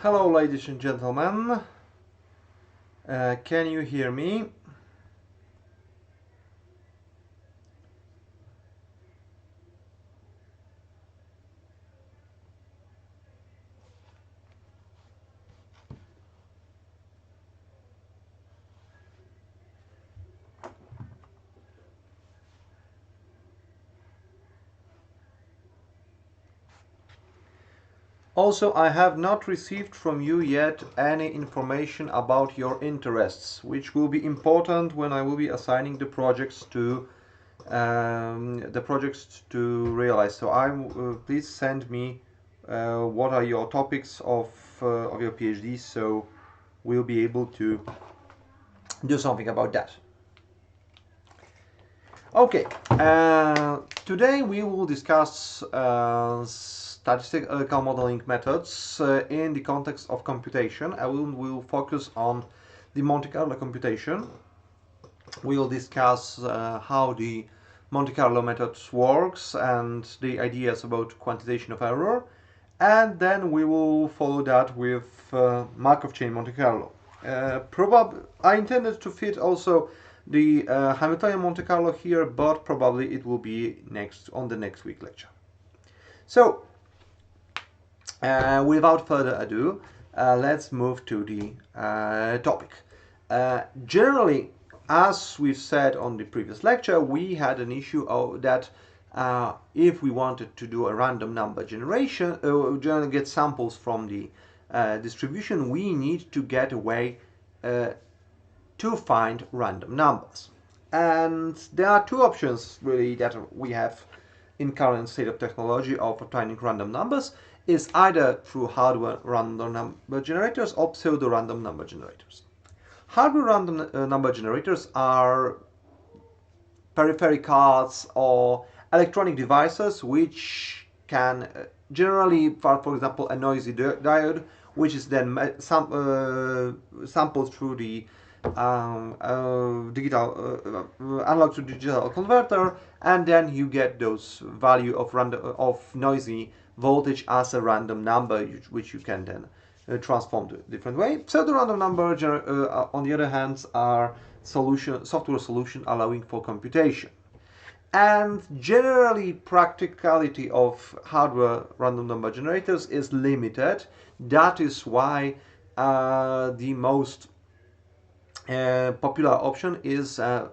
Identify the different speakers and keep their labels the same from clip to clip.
Speaker 1: Hello, ladies and gentlemen. Can you hear me? Also, I have not received from you yet any information about your interests, which will be important when I will be assigning the projects to realize. So, please send me what are your topics of your PhD, so we'll be able to do something about that. Okay, today we will discuss statistical modeling methods in the context of computation. I will focus on the Monte Carlo computation. We will discuss how the Monte Carlo method works and the ideas about quantization of error, and then we will follow that with Markov chain Monte Carlo. I intended to fit also the Hamiltonian Monte Carlo here, but probably it will be on the next week lecture. So, without further ado, let's move to the topic. Generally, as we've said on the previous lecture, we had an issue that if we wanted to do a random number generation, generally get samples from the distribution, we need to get a way to find random numbers. And there are two options really that we have in current state of technology of obtaining random numbers. Is either through hardware random number generators or pseudo random number generators. Hardware random number generators are peripheral cards or electronic devices which can generally, for example, a noisy diode, which is then sampled through the digital analog to digital converter, and then you get those value of noisy voltage as a random number, which you can then transform to a different way. Pseudo random number, on the other hand, are software solution allowing for computation. And generally, practicality of hardware random number generators is limited. That is why the most popular option is a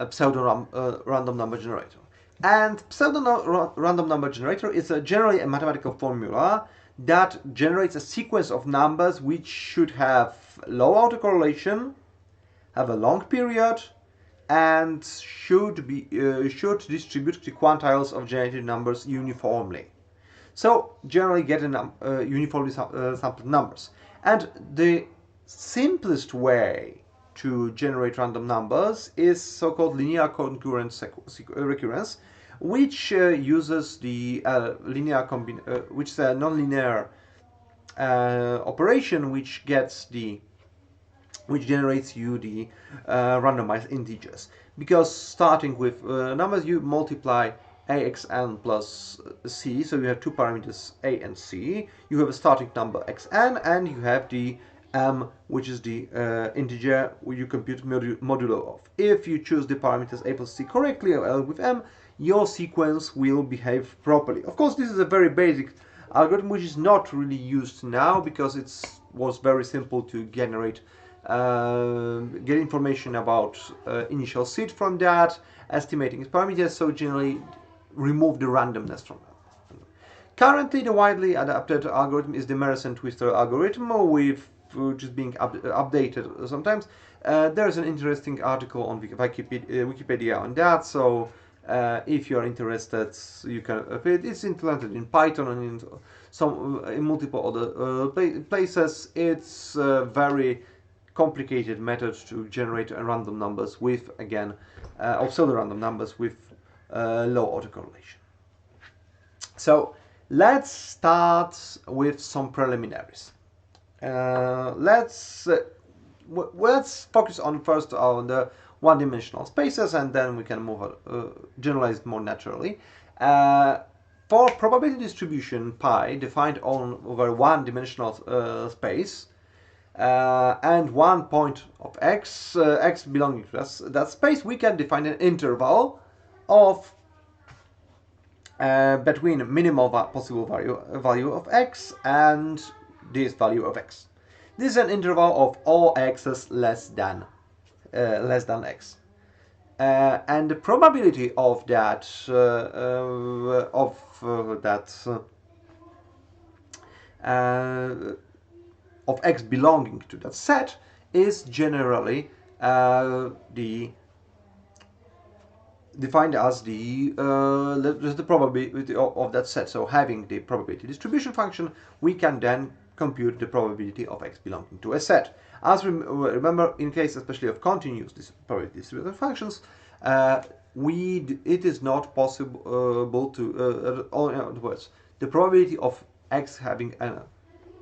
Speaker 1: pseudo random number generator. And pseudo random number generator is generally a mathematical formula that generates a sequence of numbers which should have low autocorrelation, have a long period, and should distribute the quantiles of generated numbers uniformly. So generally get uniformly sampled numbers. And the simplest way to generate random numbers is so-called linear concurrent recurrence, which uses the which is a nonlinear operation which generates you the randomized integers. Because starting with numbers, you multiply axn plus c, so you have two parameters a and c. You have a starting number xn, and you have the m, which is the integer you compute modulo of. If you choose the parameters a plus c correctly, or l with m, your sequence will behave properly. Of course, this is a very basic algorithm which is not really used now because it was very simple to generate get information about initial seed from that, estimating its parameters, so generally remove the randomness from that. Currently, the widely adapted algorithm is the Mersenne-Twister algorithm, which is being updated sometimes. There's an interesting article on Wikipedia on that, so if you're interested, you can. It's implemented in Python and in multiple other places. It's very complicated method to generate random numbers with, again, pseudo random numbers with low autocorrelation. So let's start with some preliminaries. Let's focus first on the one-dimensional spaces, and then we can move generalize more naturally. for probability distribution pi defined on over one-dimensional space and one point of x, x belonging to that space, we can define an interval of between minimal possible value of x and this value of x. This is an interval of all x's less than x. And the probability of that of x belonging to that set is generally defined as the probability of that set. So having the probability distribution function, we can then compute the probability of x belonging to a set. As remember, in case especially of continuous probability distribution functions, it is not possible to, in other words, the probability of x having a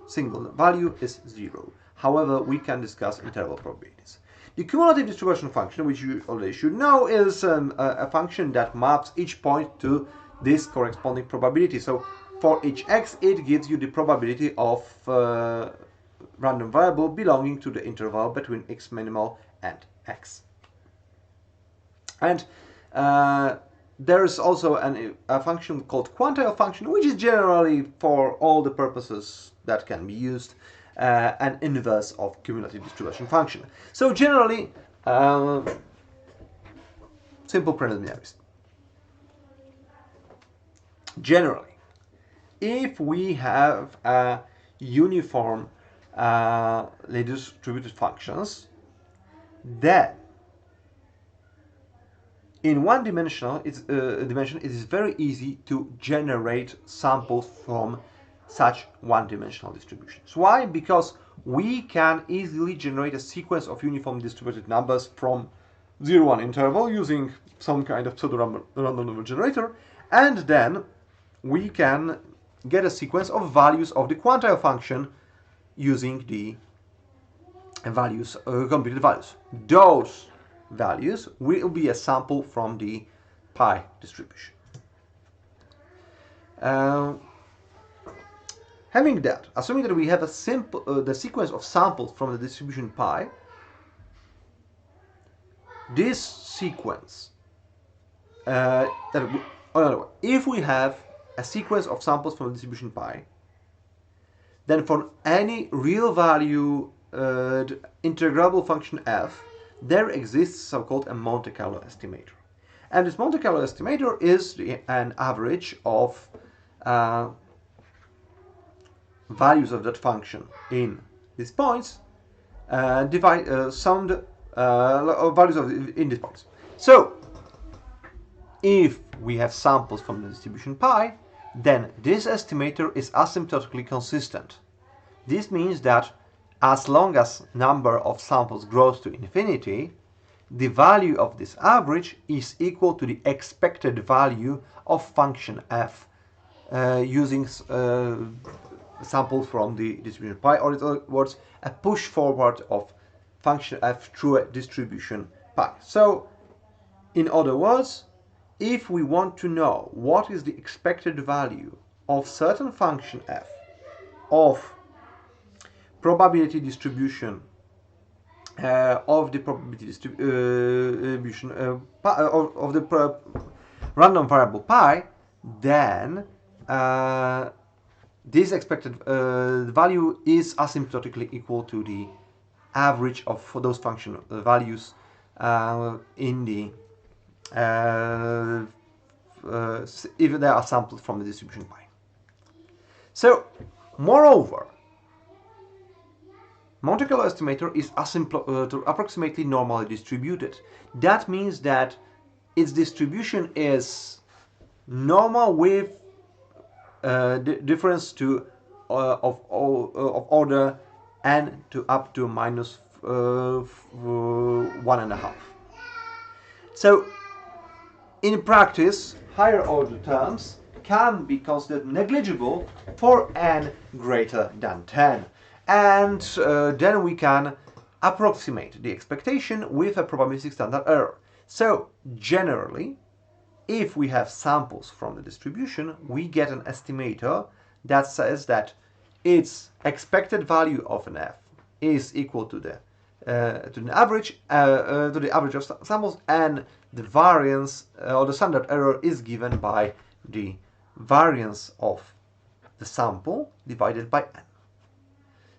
Speaker 1: single value is 0. However, we can discuss interval probabilities. The cumulative distribution function, which you already should know, is a function that maps each point to this corresponding probability. So for each x, it gives you the probability of random variable belonging to the interval between x minimal and x. And there is also a function called quantile function, which is generally, for all the purposes that can be used, an inverse of cumulative distribution function. So generally, simple preliminaries. Generally, if we have a uniform distributed functions, then in one dimension it is very easy to generate samples from such one-dimensional distributions. Why? Because we can easily generate a sequence of uniform distributed numbers from 0-1 interval using some kind of pseudo-random number generator, and then we can get a sequence of values of the quantile function using the values, computed values. Those values will be a sample from the pi distribution. Having that, assuming that we have a simple the sequence of samples from the distribution pi, this sequence if we have a sequence of samples from the distribution pi, then for any real value integrable function f, there exists so-called a Monte Carlo estimator. And this Monte Carlo estimator is an average of values of that function in these points, values in these points. So, if we have samples from the distribution pi, then this estimator is asymptotically consistent. This means that as long as number of samples grows to infinity, the value of this average is equal to the expected value of function f using samples from the distribution pi, or in other words, a push forward of function f through a distribution pi. So, in other words, if we want to know what is the expected value of certain function f of probability distribution of the probability distribution of the random variable pi, then this expected value is asymptotically equal to the average of those function values in the if they are sampled from the distribution pi. So, moreover, Monte Carlo estimator is approximately normally distributed. That means that its distribution is normal with difference to of order n to up to minus 1.5. So, in practice, higher order terms can be considered negligible for n greater than 10. And then we can approximate the expectation with a probabilistic standard error. So, generally, if we have samples from the distribution, we get an estimator that says that its expected value of an f is equal to the average of samples, and the variance or the standard error is given by the variance of the sample divided by n.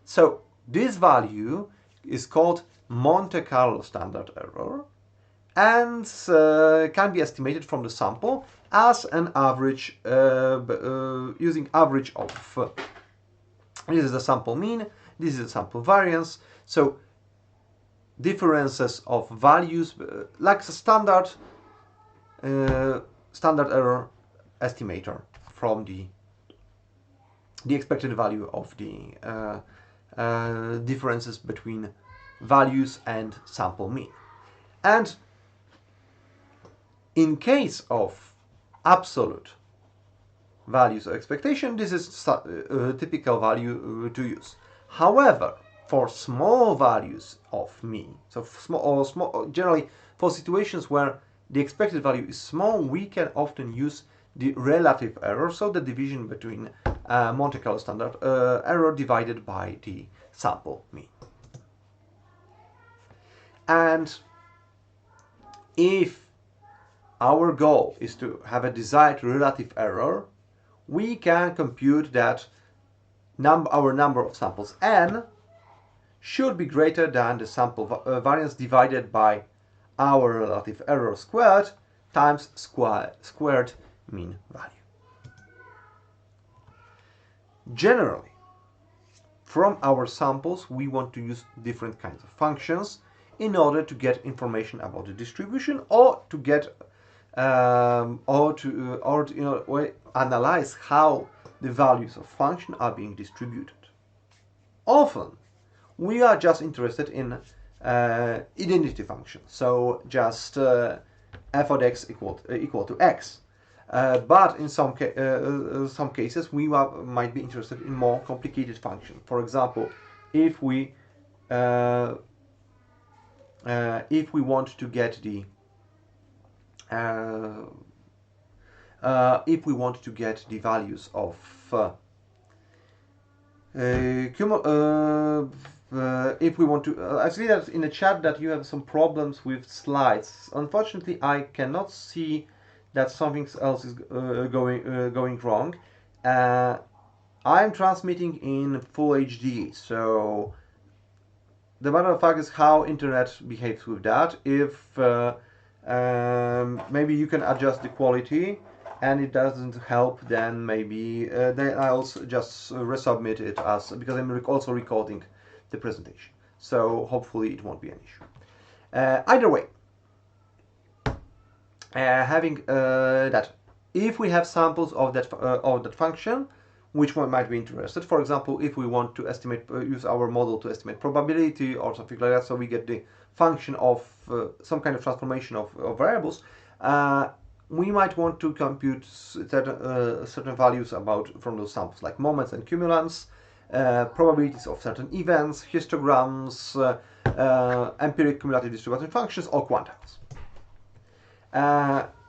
Speaker 1: So this value is called Monte Carlo standard error, and can be estimated from the sample as an average using average of this is the sample mean, this is the sample variance. So differences of values like a standard error estimator from the expected value of the differences between values and sample mean. And in case of absolute values of expectation, this is a typical value to use. However, for small values of mean, so generally for situations where the expected value is small, we can often use the relative error, so the division between Monte Carlo standard error divided by the sample mean. And if our goal is to have a desired relative error, we can compute that our number of samples n should be greater than the sample variance divided by our relative error squared times squared mean value. Generally, from our samples, we want to use different kinds of functions in order to get information about the distribution, or to get analyze how the values of function are being distributed. Often, we are just interested in identity function, so just f of x equal to x. But in some cases, we might be interested in more complicated functions. For example, if we want to get the values of if we want to, I see that in the chat that you have some problems with slides. Unfortunately, I cannot see that something else is going wrong. I'm transmitting in full HD, so the matter of fact is how internet behaves with that. If maybe you can adjust the quality and it doesn't help, then maybe then I'll just resubmit it because I'm also recording the presentation, so hopefully it won't be an issue. Either way, having that, if we have samples of that function, which one might be interested. For example, if we want to estimate, use our model to estimate probability or something like that, so we get the function of some kind of transformation of variables, we might want to compute certain values from those samples, like moments and cumulants, probabilities of certain events, histograms, empiric cumulative distribution functions, or quantiles.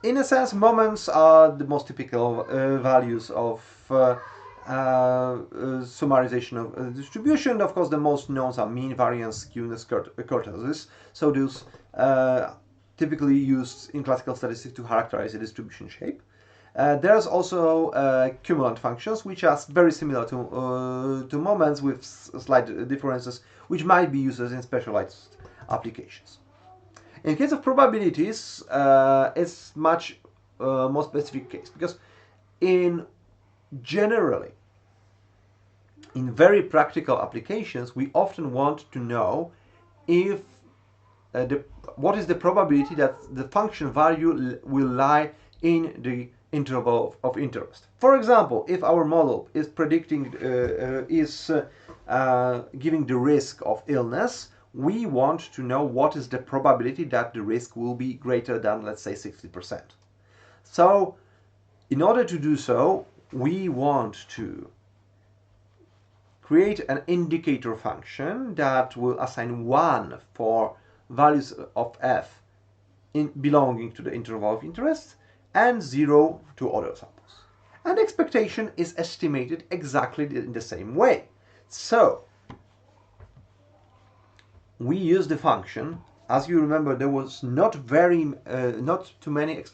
Speaker 1: In a sense, moments are the most typical values of summarization of distribution. Of course, the most known are mean, variance, skewness, kurtosis. So those typically used in classical statistics to characterize a distribution shape. There's also cumulant functions, which are very similar to moments with slight differences, which might be used in specialized applications. In case of probabilities, it's much more specific case, because generally, in very practical applications, we often want to know if what is the probability that the function value will lie in the interval of interest. For example, if our model is predicting, giving the risk of illness, we want to know what is the probability that the risk will be greater than, let's say, 60%. So, in order to do so, we want to create an indicator function that will assign 1 for values of f belonging to the interval of interest, and 0 to other samples. And expectation is estimated exactly in the same way. So we use the function. As you remember, there was not too many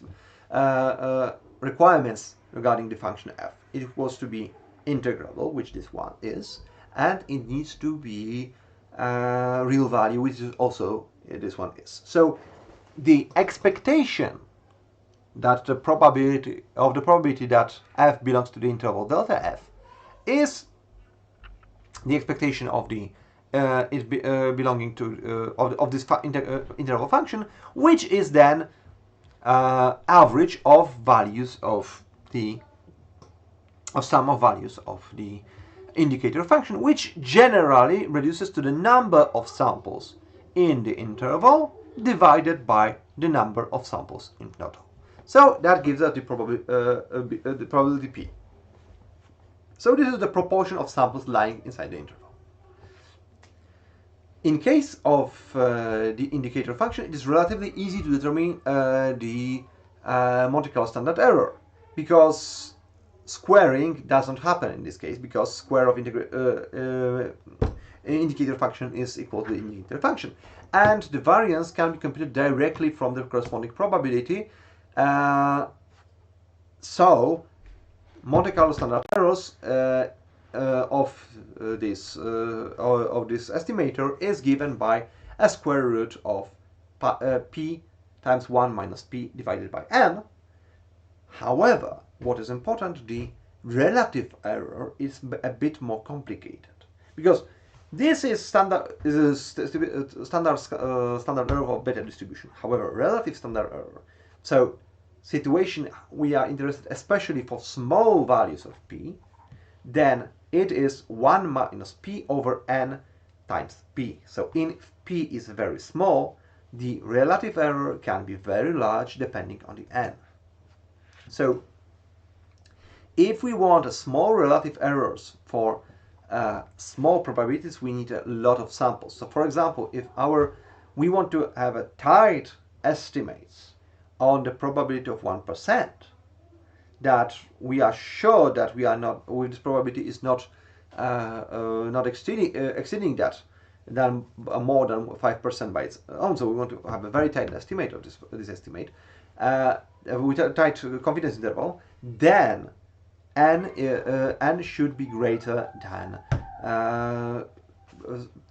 Speaker 1: requirements regarding the function f. It was to be integrable, which this one is, and it needs to be real value, which is also this one is. So the expectation that the probability that f belongs to the interval delta f is the expectation of the belonging to of this interval function, which is then average of values of the sum of values of the indicator function, which generally reduces to the number of samples in the interval divided by the number of samples in total. So that gives us the probability p. So this is the proportion of samples lying inside the interval. In case of the indicator function, it is relatively easy to determine the Monte Carlo standard error, because squaring doesn't happen in this case, because square of indicator function is equal to the indicator function, and the variance can be computed directly from the corresponding probability. So Monte Carlo standard errors of this estimator is given by a square root of p times 1 minus p divided by n. However, what is important, the relative error is a bit more complicated, because this is standard error of beta distribution. However, relative standard error, so situation we are interested especially for small values of p, then it is 1 minus p over n times p. So if p is very small, the relative error can be very large depending on the n. So if we want a small relative errors for small probabilities, we need a lot of samples. So for example, if we want to have a tight estimates on the probability of 1%, that we are sure that we are not, with this probability is not exceeding that than more than 5% by its own. So we want to have a very tight estimate of this estimate with a tight confidence interval. Then n should be greater than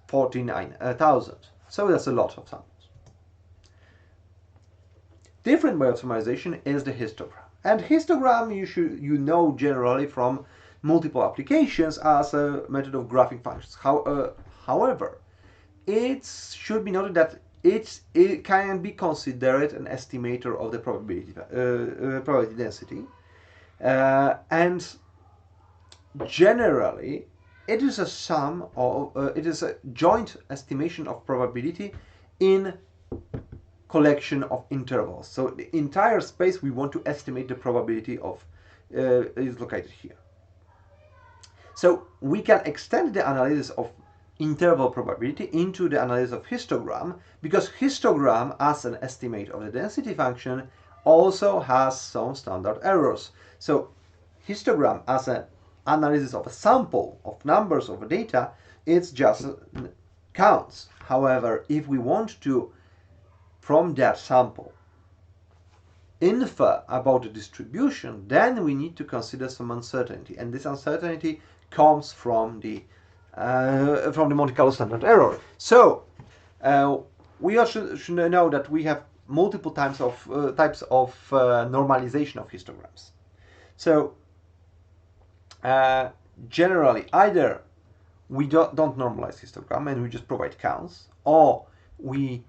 Speaker 1: 49,000. So that's a lot of samples. Different way of summarization is the histogram. And histogram you know generally from multiple applications as a method of graphing functions. However, it should be noted that it can be considered an estimator of the probability density, and generally it is a sum of it is a joint estimation of probability in collection of intervals. So the entire space we want to estimate the probability of is located here. So we can extend the analysis of interval probability into the analysis of histogram, because histogram as an estimate of the density function also has some standard errors. So histogram as an analysis of a sample of numbers of data, it's just counts. However, if we want to from that sample infer about the distribution, then we need to consider some uncertainty, and this uncertainty comes from the Monte Carlo standard error. So we also should know that we have multiple types of normalization of histograms. So generally, either we don't normalize histogram and we just provide counts, or we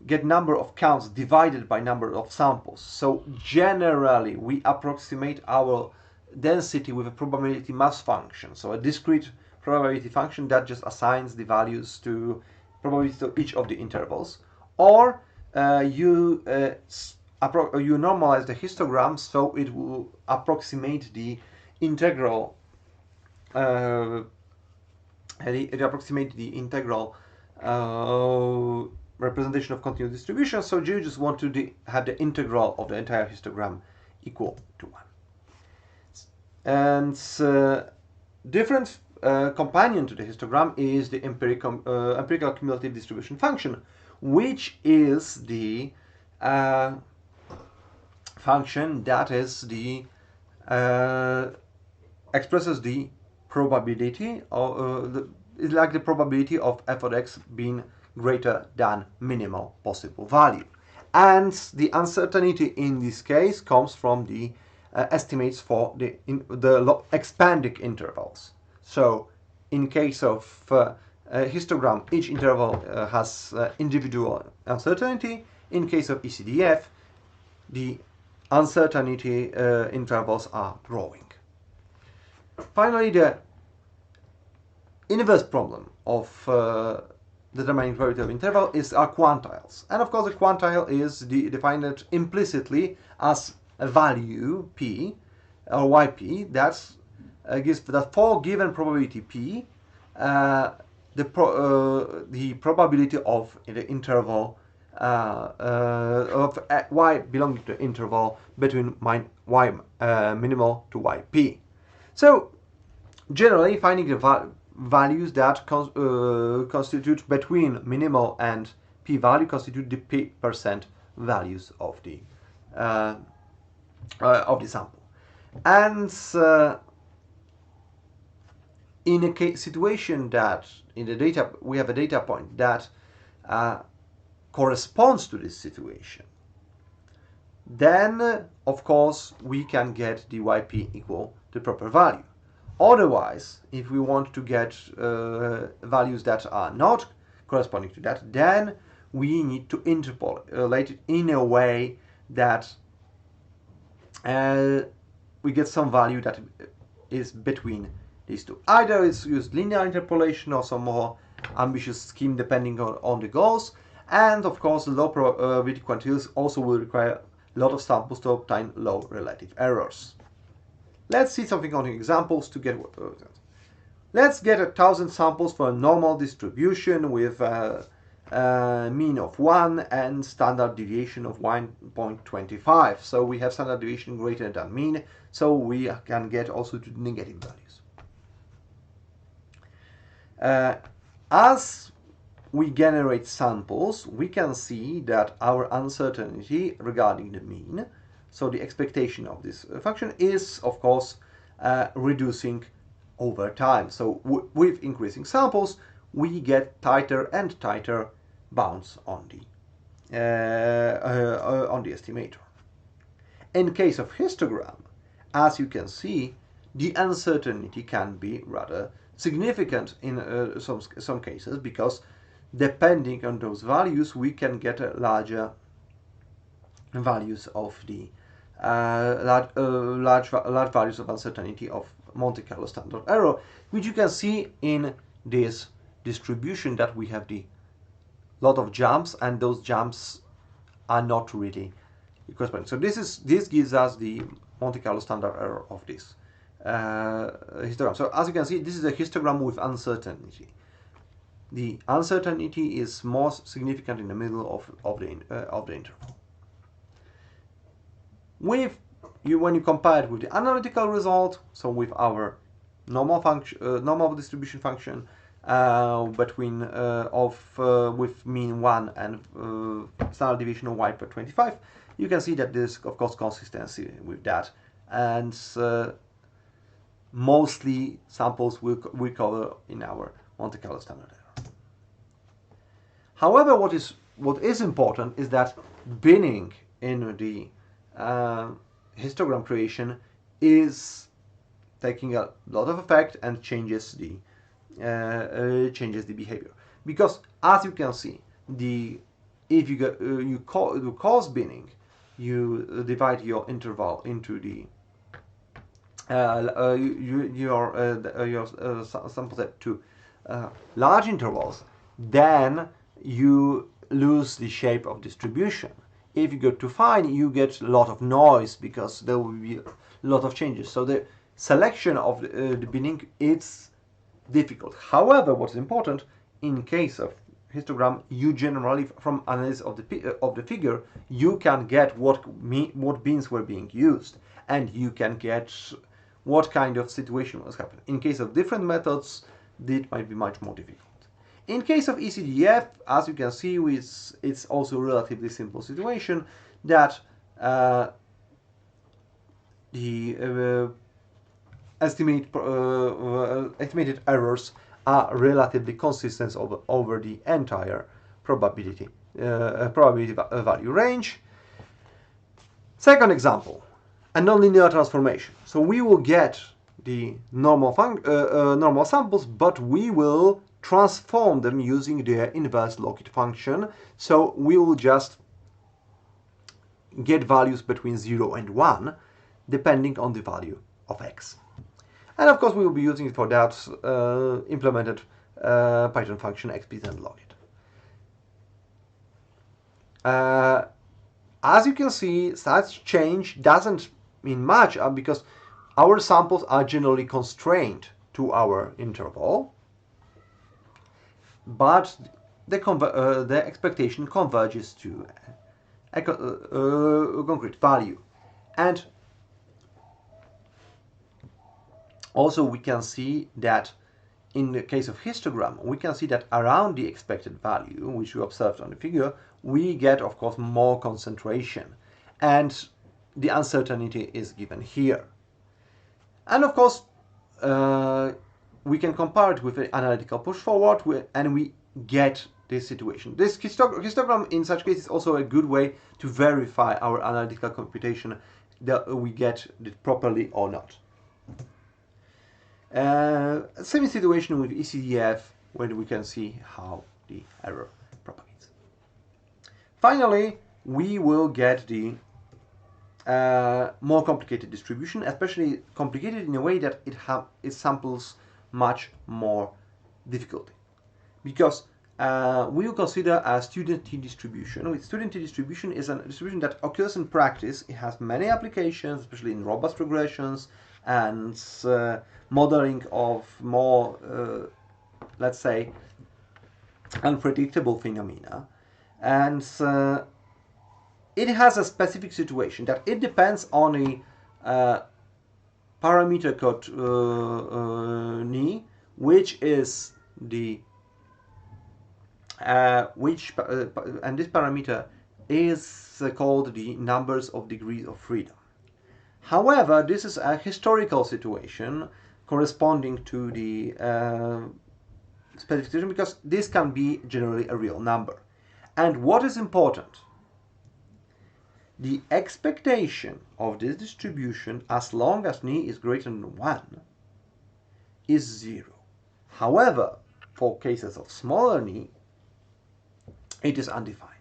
Speaker 1: get number of counts divided by number of samples. So generally we approximate our density with a probability mass function, so a discrete probability function that just assigns the values to probability to each of the intervals, or you normalize the histogram so it will approximate the integral representation of continuous distribution, so you just want to have the integral of the entire histogram equal to 1. And different companion to the histogram is the empirical cumulative distribution function, which is the function that is the expresses the probability of is like the probability of f of x being greater than minimal possible value, and the uncertainty in this case comes from the estimates for the expanding intervals. So in case of histogram, each interval has individual uncertainty. In case of ECDF, the uncertainty intervals are growing. Finally, the inverse problem of determining probability of interval is our quantiles. And of course, the quantile is defined implicitly as a value p or yp that gives that for given probability p, the probability of the interval of y belonging to the interval between y minimal to yp. So generally, finding the values that constitute between minimal and p-value constitute the p% values of the sample. And in a situation that in the data we have a data point that corresponds to this situation, then of course we can get the yp equal to the proper value. Otherwise, if we want to get values that are not corresponding to that, then we need to interpolate it in a way that we get some value that is between these two. Either it's used linear interpolation or some more ambitious scheme depending on the goals. And of course, the low probability quantiles also will require a lot of samples to obtain low relative errors. Let's see something on examples to get let's get 1,000 samples for a normal distribution with a mean of 1 and standard deviation of 1.25. So we have standard deviation greater than mean, so we can get also to negative values. As we generate samples, we can see that our uncertainty regarding the mean, so the expectation of this function, is of course reducing over time. So with increasing samples, we get tighter and tighter bounds on the estimator. In case of histogram, as you can see, the uncertainty can be rather significant in some cases, because depending on those values, we can get larger values of the large values of uncertainty of Monte Carlo standard error, which you can see in this distribution that we have the lot of jumps, and those jumps are not really corresponding. So this gives us the Monte Carlo standard error of this histogram. So as you can see, this is a histogram with uncertainty. The uncertainty is more significant in the middle of the interval. When you compare it with the analytical result, so with our normal distribution function between with mean 1 and standard deviation of y/25, you can see that there's of course consistency with that, and mostly samples we cover in our Monte Carlo standard error. However, what is important is that binning in the histogram creation is taking a lot of effect and changes the behavior, because as you can see, if you cause binning, you divide your interval into the your sample set to large intervals, then you lose the shape of distribution. If you go too fine, you get a lot of noise because there will be a lot of changes. So the selection of the binning is difficult. However, what's important in case of histogram, you generally, from analysis of the figure, you can get what beans were being used, and you can get what kind of situation was happening. In case of different methods, it might be much more difficult. In case of ECDF, as you can see, it's also a relatively simple situation that the estimated errors are relatively consistent over the entire probability value range. Second example, a nonlinear transformation. So we will get the normal samples, but we will transform them using their inverse log function. So we will just get values between 0 and 1 depending on the value of x. And of course we will be using it for that implemented Python function xsplit and log it. As you can see, such change doesn't mean much because our samples are generally constrained to our interval, but the expectation converges to a concrete value. And also we can see that in the case of histogram, we can see that around the expected value, which we observed on the figure, we get, of course, more concentration. And the uncertainty is given here. And of course, we can compare it with an analytical push forward, and we get this situation. This histogram in such cases is also a good way to verify our analytical computation that we get it properly or not. Same situation with ECDF, where we can see how the error propagates. Finally, we will get the more complicated distribution, especially complicated in a way that it samples much more difficulty. Because we will consider a student t-distribution. With student t-distribution is a distribution that occurs in practice. It has many applications, especially in robust regressions and modeling of more, let's say, unpredictable phenomena. And it has a specific situation that it depends on a parameter called ni, which is the and this parameter is called the numbers of degrees of freedom. However, this is a historical situation corresponding to the specific situation, because this can be generally a real number. And what is important? The expectation of this distribution, as long as ni is greater than 1, is 0. However, for cases of smaller ni, it is undefined.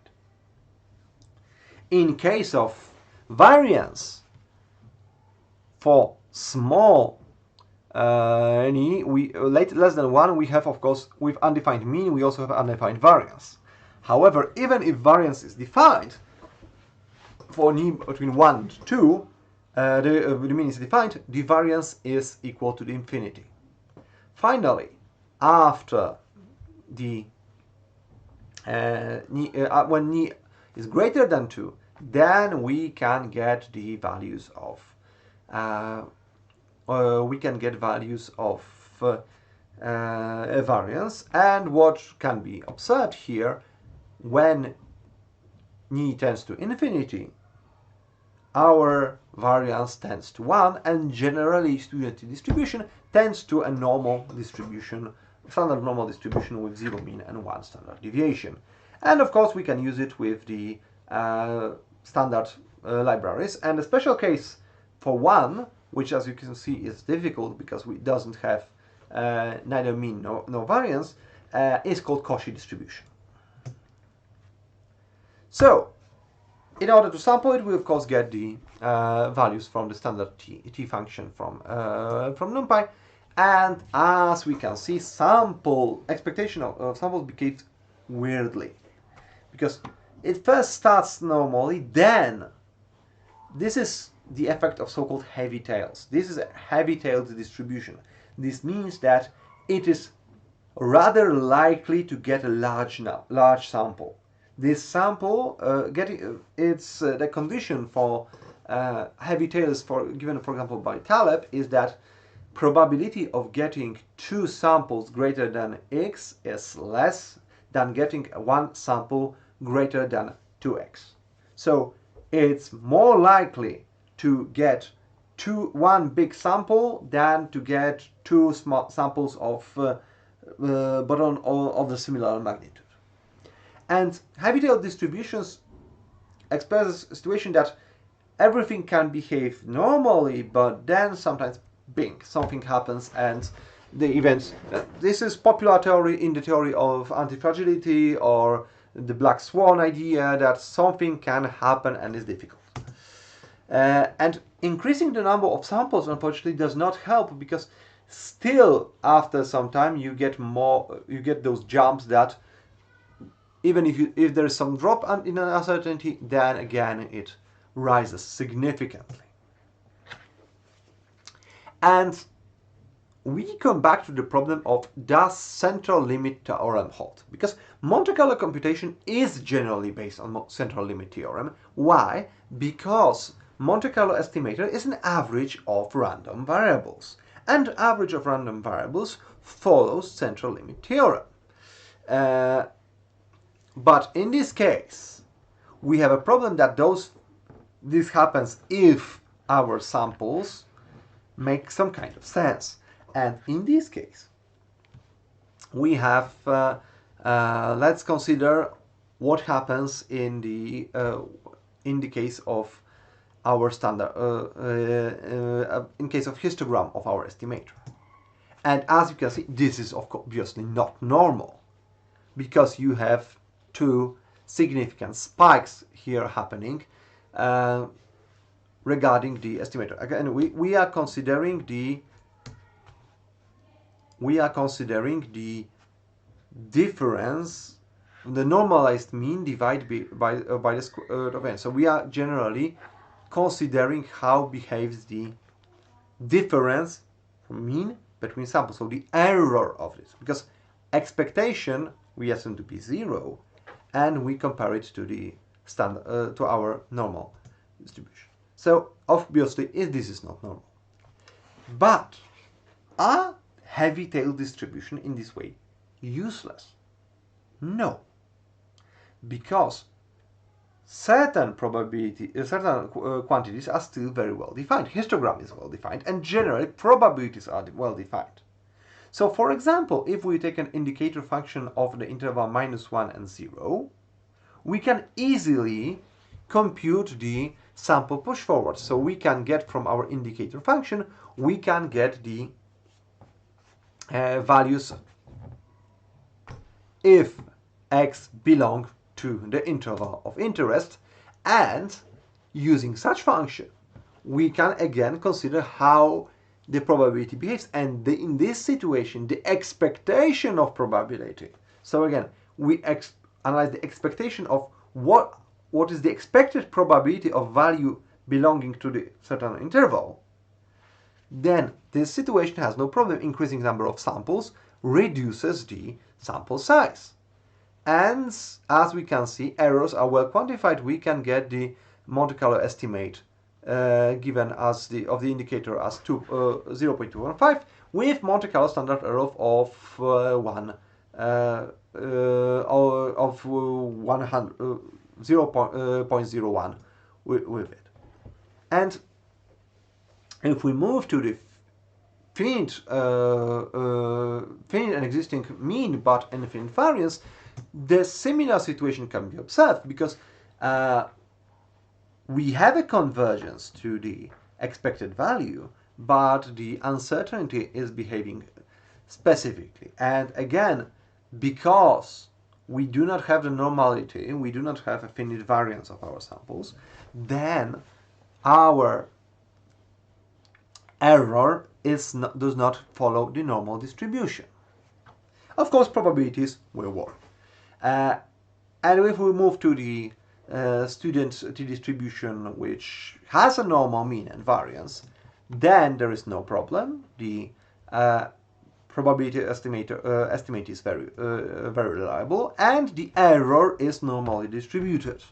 Speaker 1: In case of variance, for small ni, less than 1, we have, of course, with undefined mean, we also have undefined variance. However, even if variance is defined, for ni between 1 and 2, the mean is defined, the variance is equal to the infinity. Finally, after the when ni is greater than 2, then we can get the values of variance. And what can be observed here, when ni tends to infinity, our variance tends to 1, and generally student distribution tends to a normal distribution, standard normal distribution with 0 mean and 1 standard deviation. And of course we can use it with the standard libraries. And a special case for 1, which as you can see is difficult because it doesn't have neither mean nor variance, is called Cauchy distribution. So, in order to sample it, we of course get the values from the standard t function from NumPy, and as we can see, expectation of samples behaves weirdly, because it first starts normally, then this is the effect of so-called heavy tails. This is a heavy tailed distribution. This means that it is rather likely to get a large sample. This sample it's the condition for heavy tails given for example by Taleb is that probability of getting 2 samples greater than x is less than getting one sample greater than 2x. So it's more likely to get one big sample than to get 2 small samples of but of the similar magnitude. And heavy tail distributions express a situation that everything can behave normally, but then sometimes bing, something happens and the events. This is popular theory in the theory of anti-fragility or the black swan idea that something can happen and is difficult. And increasing the number of samples unfortunately does not help, because still after some time you get those jumps that even if there is some drop in uncertainty, then again it rises significantly. And we come back to the problem of, does central limit theorem hold? Because Monte Carlo computation is generally based on central limit theorem. Why? Because Monte Carlo estimator is an average of random variables, and average of random variables follows central limit theorem. But in this case, we have a problem that this happens if our samples make some kind of sense. And in this case, we have, let's consider what happens in the case of our standard, in case of histogram of our estimator. And as you can see, this is obviously not normal, because you have 2 significant spikes here happening regarding the estimator. Again, we are considering the difference, the normalized mean divided by the square root of n. So we are generally considering how behaves the difference from mean between samples, so the error of this, because expectation we assume to be 0, and we compare it to the standard to our normal distribution. So obviously this is not normal. But are heavy tail distribution in this way useless? No, because certain quantities are still very well defined. Histogram is well defined, and generally probabilities are well defined. So for example, if we take an indicator function of the interval -1 and 0, we can easily compute the sample push forward. So we can get from our indicator function, we can get the values if x belong to the interval of interest, and using such function we can again consider how the probability behaves, and in this situation the expectation of probability. So again, we analyze the expectation of what is the expected probability of value belonging to the certain interval. Then this situation has no problem. Increasing number of samples reduces the sample size, and as we can see, errors are well quantified. We can get the Monte Carlo estimate given as of the indicator as 0.215 with Monte Carlo standard error of 0.01 with it. And if we move to the finite and existing mean but infinite variance, the similar situation can be observed, because we have a convergence to the expected value, but the uncertainty is behaving specifically. And again, because we do not have the normality, we do not have a finite variance of our samples, then our error does not follow the normal distribution. Of course, probabilities will work. And if we move to the student distribution which has a normal mean and variance, then there is no problem. The probability estimate is very reliable, and the error is normally distributed.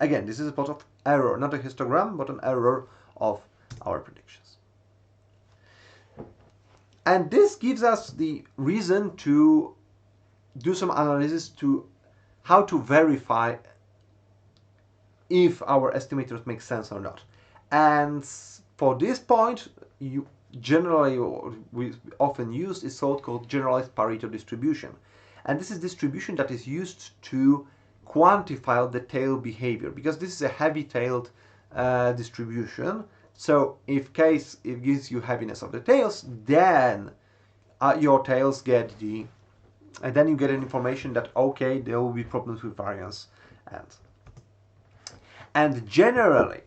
Speaker 1: Again, this is a plot of error, not a histogram, but an error of our predictions. And this gives us the reason to do some analysis to how to verify if our estimators make sense or not. And for this point, we often use is so-called generalized Pareto distribution. And this is distribution that is used to quantify the tail behavior, because this is a heavy-tailed distribution. So if it gives you heaviness of the tails, then your tails get and then you get an information that okay, there will be problems with variance, and generally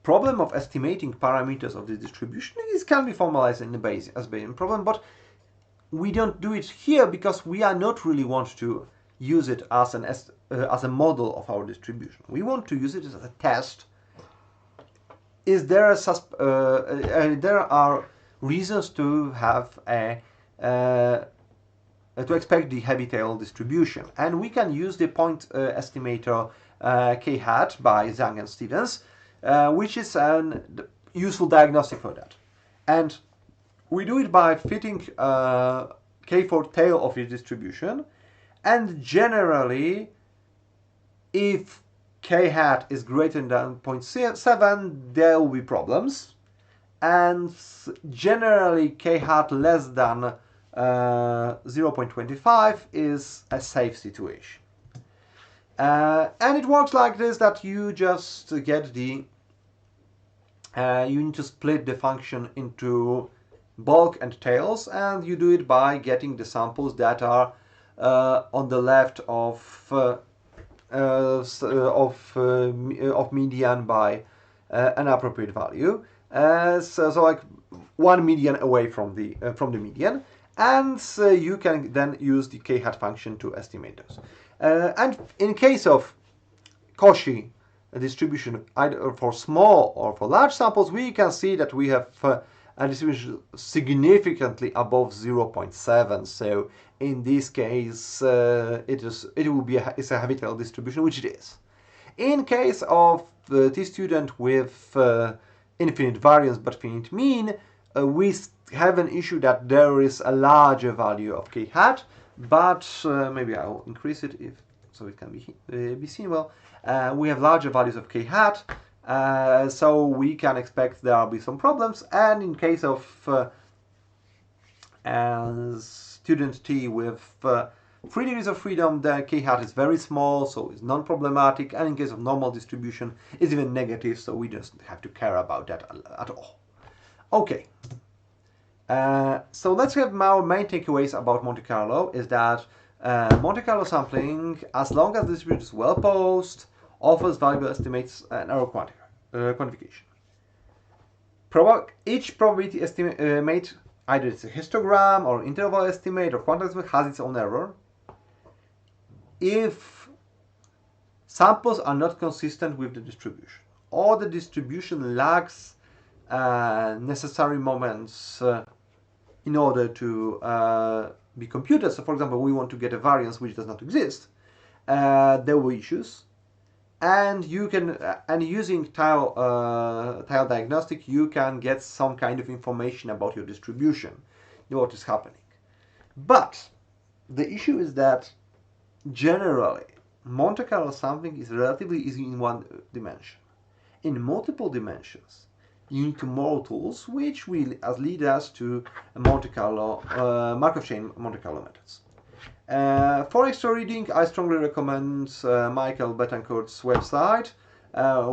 Speaker 1: problem of estimating parameters of the distribution can be formalized in the as Bayesian problem, but we don't do it here because we are not really want to use it as a model of our distribution. We want to use it as a test. There are reasons to have to expect the heavy tail distribution, and we can use the point estimator k hat by Zhang and Stevens, which is a useful diagnostic for that. And we do it by fitting k for tail of the distribution, and generally if k hat is greater than 0.7, there will be problems, and generally k hat less than 0.25 is a safe situation. And it works like this, that you just get you need to split the function into bulk and tails, and you do it by getting the samples that are on the left of median by an appropriate value. So like one median away from the median, and you can then use the k hat function to estimate those. And in case of Cauchy distribution, either for small or for large samples, we can see that we have a distribution significantly above 0.7. So in this case, it's a heavy tail distribution, which it is. In case of the t-student with infinite variance but finite mean, we have an issue that there is a larger value of k hat, but maybe I will increase it so it can be seen well. We have larger values of k hat, so we can expect there will be some problems. And in case of student t with 3 degrees of freedom, the k hat is very small, so it's non-problematic. And in case of normal distribution, it's even negative, so we just have to care about that at all. Okay. So let's have our main takeaways about Monte Carlo is that Monte Carlo sampling, as long as the distribution is well posed, offers valuable estimates and error quantification. Each probability estimate, either it's a histogram or interval estimate or quantile estimate, has its own error. If samples are not consistent with the distribution, or the distribution lacks necessary moments in order to be computed. So for example, we want to get a variance which does not exist. There were issues, and you can using tile diagnostic, you can get some kind of information about your distribution, what is happening. But the issue is that generally Monte Carlo sampling is relatively easy in one dimension. In multiple dimensions, you need more tools, which will lead us to Monte Carlo, Markov chain Monte Carlo methods. For extra reading, I strongly recommend Michael Betancourt's website,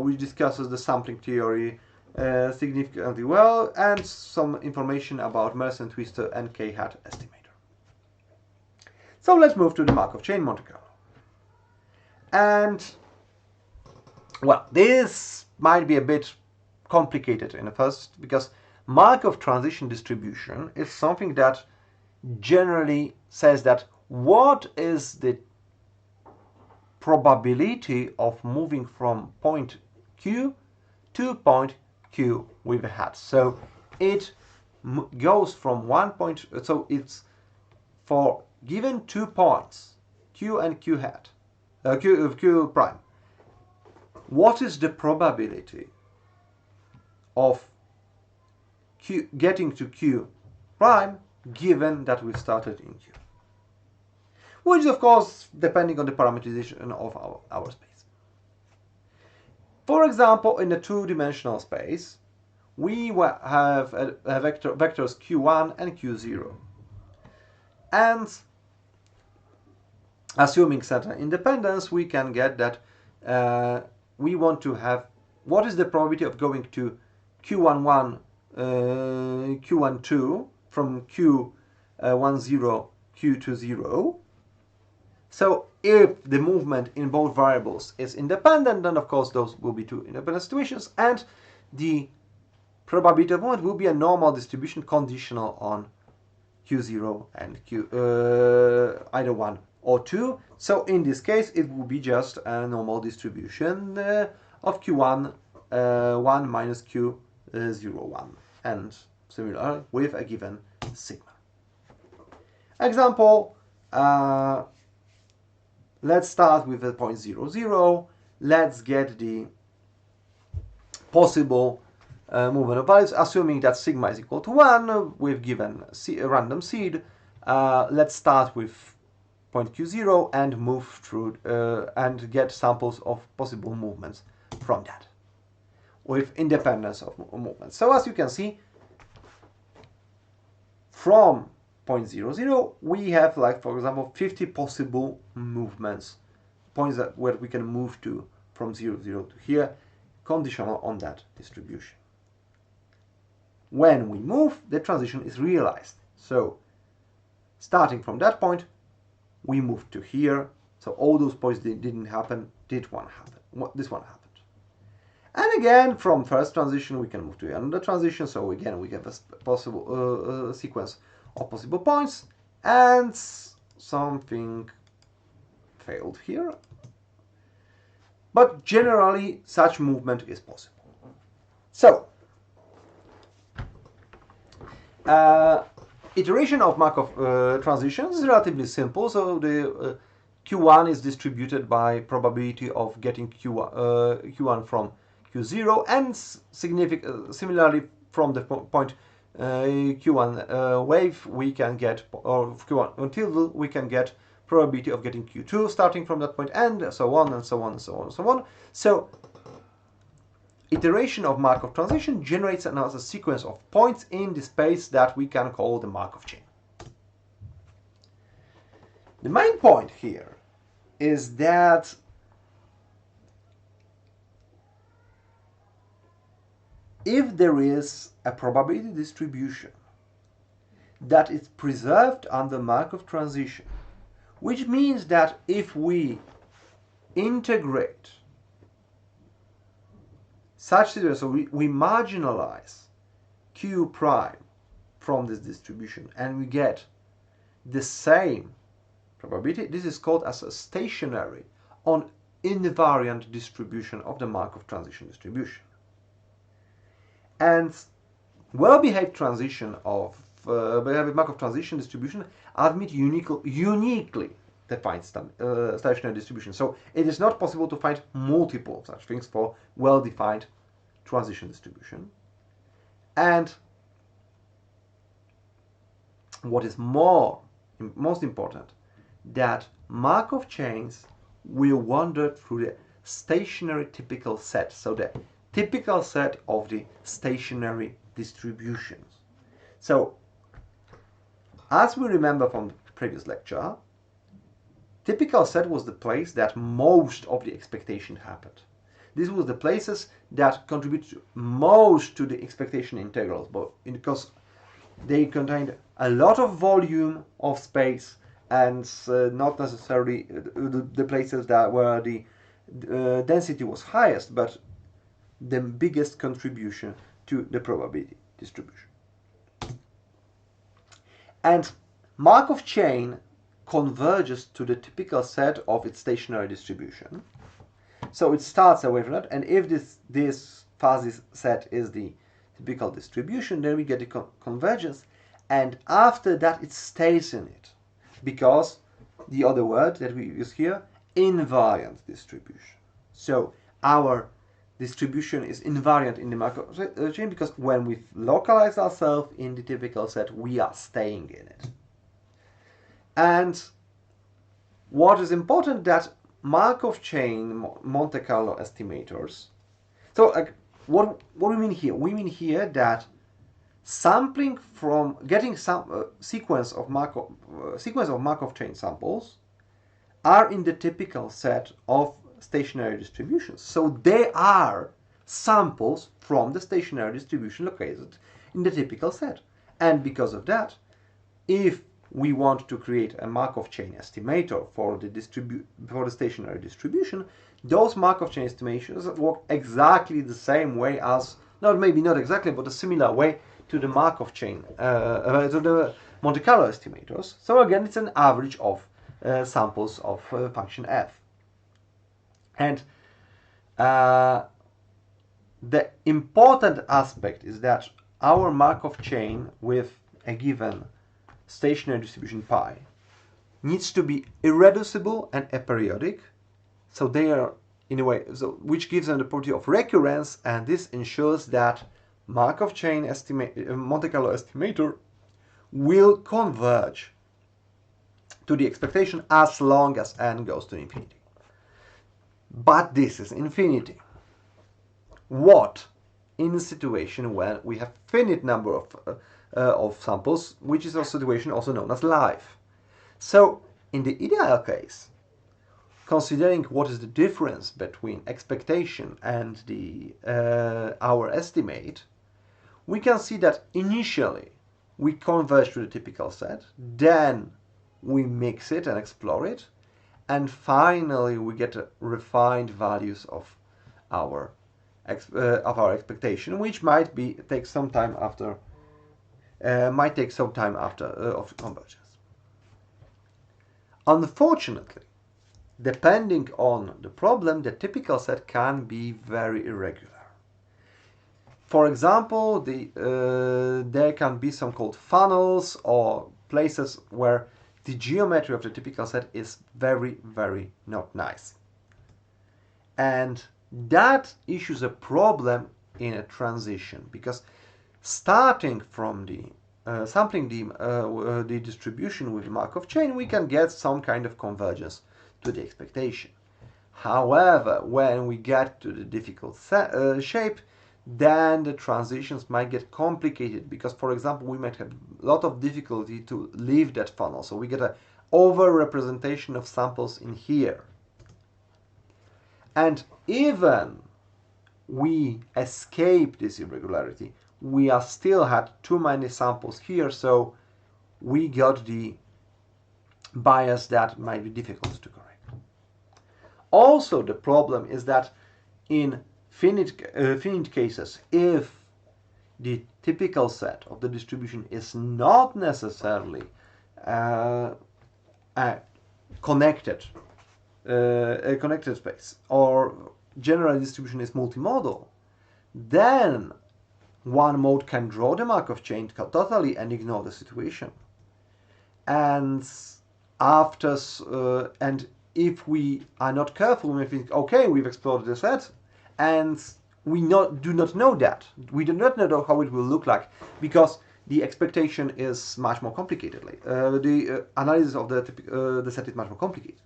Speaker 1: which discusses the sampling theory significantly well, and some information about Mersenne twistor and k hat estimator. So let's move to the Markov chain Monte Carlo. And well, this might be a bit complicated in the first, because Markov transition distribution is something that generally says that what is the probability of moving from point Q to point Q with a hat. So it goes from one point, so it's for given 2 points, Q and Q hat, Q prime. What is the probability of Q getting to Q prime given that we started in Q? Which is of course depending on the parameterization of our space. For example, in a two-dimensional space, we have vectors Q1 and Q0. And assuming certain independence, we can get that we want to have what is the probability of going to Q11, Q12 from Q10, Q20. So if the movement in both variables is independent, then of course those will be two independent situations, and the probability of movement will be a normal distribution conditional on Q0 and either 1 or 2. So in this case, it will be just a normal distribution of Q1 1 minus Q01, and similar with a given sigma. Example, let's start with the point 0, 0. Let's get the possible movement of values, assuming that sigma is equal to 1. We've given a random seed. Let's start with point Q0 and move through and get samples of possible movements from that with independence of movements. So as you can see, from point 0, 0, we have, like, for example, 50 possible movements, points where we can move to from 0, 0 to here, conditional on that distribution. When we move, the transition is realized. So starting from that point, we move to here. So all those points that didn't happen, this one happened. And again, from first transition, we can move to another transition. So again, we have a possible sequence of possible points, and something failed here. But generally, such movement is possible. So, iteration of Markov transitions is relatively simple. So the Q1 is distributed by probability of getting Q1 from Q0, and similarly from the point Q1 wave we can get, or Q1 until we can get probability of getting Q2 starting from that point, and so on and so on and so on and so on. So iteration of Markov transition generates another sequence of points in the space that we can call the Markov chain. The main point here is that if there is a probability distribution that is preserved under Markov transition, which means that if we integrate such situation, so we marginalize Q prime from this distribution and we get the same probability, this is called as a stationary or invariant distribution of the Markov transition distribution. And well-behaved transition of Markov transition distribution admit uniquely defined stationary distribution. So it is not possible to find multiple such things for well-defined transition distribution. And what is most important, that Markov chains will wander through the stationary typical set. So the typical set of the stationary distributions. So, as we remember from the previous lecture, typical set was the place that most of the expectation happened. This was the places that contribute most to the expectation integrals, but because they contained a lot of volume of space and not necessarily the places that where the density was highest, but the biggest contribution to the probability distribution. And Markov chain converges to the typical set of its stationary distribution. So it starts away from that, and if this fuzzy set is the typical distribution, then we get a convergence, and after that it stays in it, because the other word that we use here, invariant distribution. So our distribution is invariant in the Markov chain because when we localize ourselves in the typical set, we are staying in it. And what is important, that Markov chain Monte Carlo estimators. So what do we mean here? We mean here that sampling from getting some sequence of Markov chain samples are in the typical set of stationary distributions. So they are samples from the stationary distribution located in the typical set. And because of that, if we want to create a Markov chain estimator for the stationary distribution, those Markov chain estimations work exactly the same way as, maybe not exactly, but a similar way to the Markov chain, to the Monte Carlo estimators. So again, it's an average of samples of function f. And the important aspect is that our Markov chain with a given stationary distribution pi needs to be irreducible and aperiodic. So they are, in a way, which gives them the property of recurrence, and this ensures that Markov chain Monte Carlo estimator will converge to the expectation as long as n goes to infinity. But this is infinity. What in a situation when we have finite number of samples, which is a situation also known as life? So in the ideal case, considering what is the difference between expectation and our estimate, we can see that initially we converge to the typical set, then we mix it and explore it, and finally we get refined values of our expectation, which might take some time after of convergence. Unfortunately, depending on the problem, the typical set can be very irregular. For example, there can be some called funnels or places where the geometry of the typical set is very, very not nice. And that issues a problem in a transition, because starting from sampling the distribution with the Markov chain, we can get some kind of convergence to the expectation. However, when we get to the difficult shape, then the transitions might get complicated, because, for example, we might have a lot of difficulty to leave that funnel. So we get an over-representation of samples in here. And even we escape this irregularity, we are still had too many samples here, so we got the bias that might be difficult to correct. Also, the problem is that in finite cases, if the typical set of the distribution is not necessarily a connected space, or general distribution is multimodal, then one mode can draw the Markov chain totally and ignore the situation. And if we are not careful, we think, okay, we've explored the set, and we do not know that. We do not know how it will look like, because the expectation is much more complicated. The analysis of the set is much more complicated.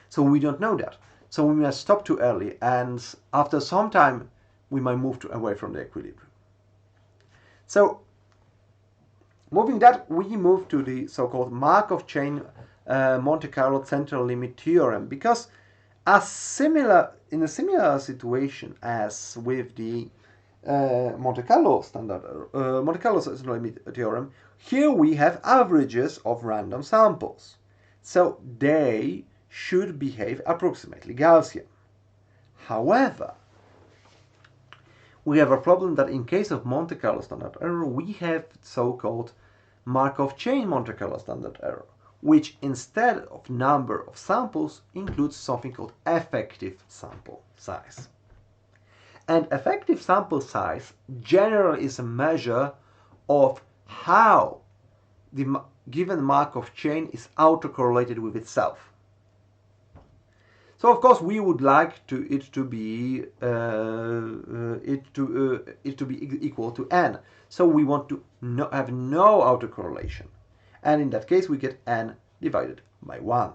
Speaker 1: So we don't know that. So we must stop too early, and after some time, we might move away from the equilibrium. So, moving that, we move to the so-called Markov chain Monte Carlo central limit theorem, because in a similar situation as with the Monte Carlo central limit theorem, here we have averages of random samples. So they should behave approximately Gaussian. However, we have a problem that in case of Monte Carlo standard error, we have so-called Markov chain Monte Carlo standard error, which instead of number of samples includes something called effective sample size. And effective sample size generally is a measure of how the given Markov chain is autocorrelated with itself. So of course we would like it to be equal to n. So we want to have no autocorrelation, and in that case we get n divided by 1.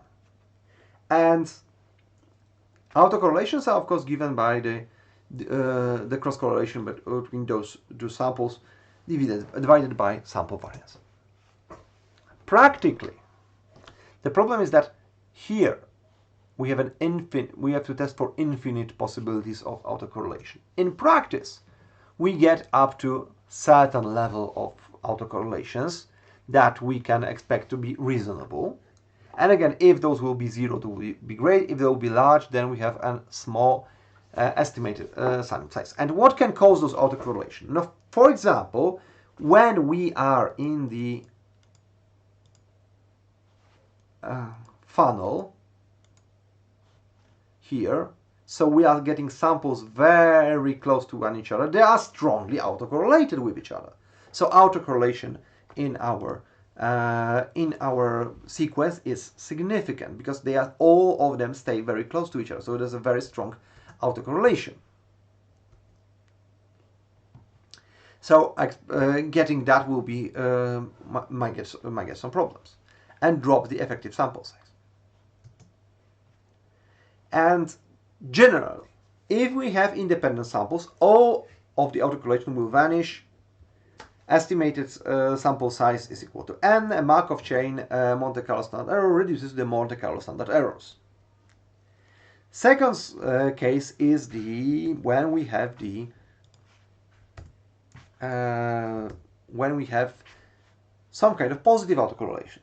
Speaker 1: And autocorrelations are of course given by the cross correlation between those two samples divided by sample variance. Practically, the problem is that here we have we have to test for infinite possibilities of autocorrelation. In practice, we get up to certain level of autocorrelations that we can expect to be reasonable. And again, if those will be 0, it will be great. If they will be large, then we have a small estimated sample size. And what can cause those autocorrelation? Now, for example, when we are in the funnel here, so we are getting samples very close to each other, they are strongly autocorrelated with each other. So autocorrelation in our sequence is significant because they are all of them stay very close to each other. So there's a very strong autocorrelation. So getting that will be might get some problems and drop the effective sample size. And generally, if we have independent samples, all of the autocorrelation will vanish. Estimated sample size is equal to n. A Markov chain Monte Carlo standard error reduces the Monte Carlo standard errors. Second case is when we have some kind of positive autocorrelations.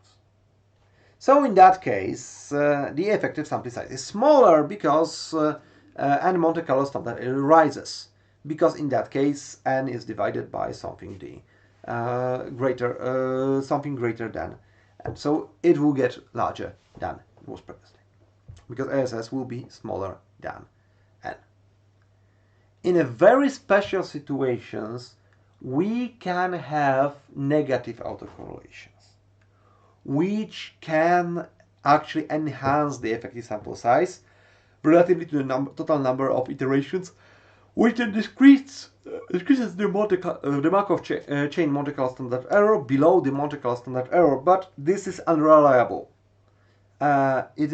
Speaker 1: So in that case, the effective sample size is smaller because n Monte Carlo standard error rises, because in that case n is divided by something something greater than, and so it will get larger than it was previously, because ASS will be smaller than n. In a very special situations, we can have negative autocorrelations, which can actually enhance the effective sample size relatively to the total number of iterations, which then decreases the Markov chain Monte Carlo standard error below the Monte Carlo standard error. But this is unreliable. It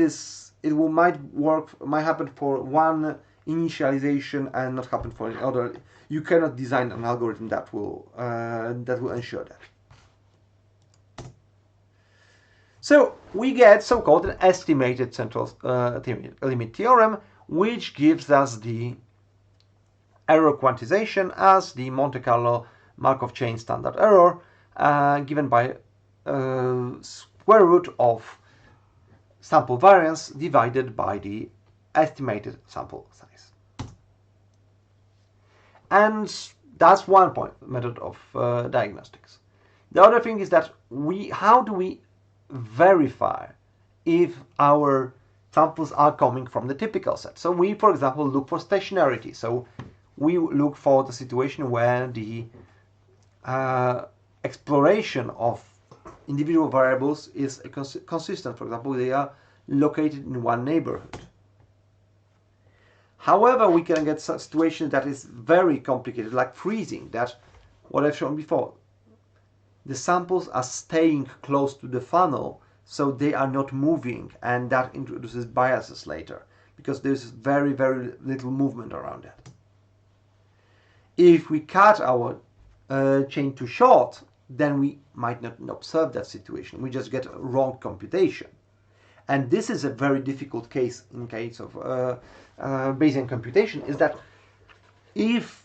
Speaker 1: might happen for one initialization and not happen for another. You cannot design an algorithm that will ensure that. So we get so-called an estimated central limit theorem, which gives us the error quantization as the Monte Carlo Markov chain standard error given by square root of sample variance divided by the estimated sample size. And that's one method of diagnostics. The other thing is that how do we verify if our samples are coming from the typical set? So we, for example, look for stationarity. So we look for the situation where the exploration of individual variables is consistent. For example, they are located in one neighborhood. However, we can get a situation that is very complicated, like freezing, that what I've shown before. The samples are staying close to the funnel, so they are not moving, and that introduces biases later, because there's very, very little movement around that. If we cut our chain too short, then we might not observe that situation. We just get a wrong computation. And this is a very difficult case in case of Bayesian computation, is that if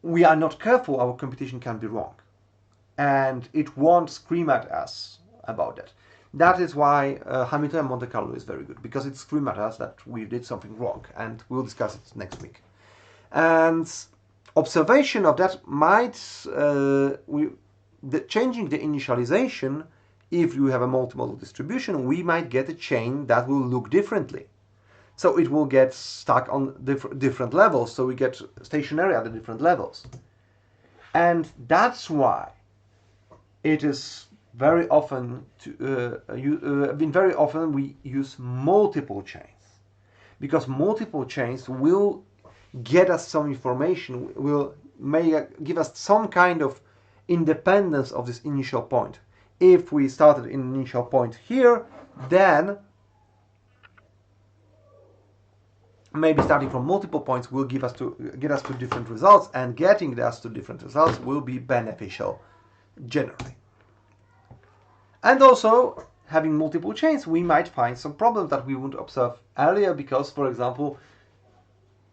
Speaker 1: we are not careful, our computation can be wrong. And it won't scream at us about that. That is why Hamilton and Monte Carlo is very good, because it screams at us that we did something wrong, and we'll discuss it next week. And observation of that might, changing the initialization, if you have a multimodal distribution, we might get a chain that will look differently. So it will get stuck on different levels, so we get stationary at the different levels. And that's why it is very often very often we use multiple chains, because multiple chains will get us some information, may give us some kind of independence of this initial point. If we started in an initial point here, then maybe starting from multiple points will get us to different results, and getting us to different results will be beneficial generally. And also, having multiple chains, we might find some problems that we wouldn't observe earlier, because, for example,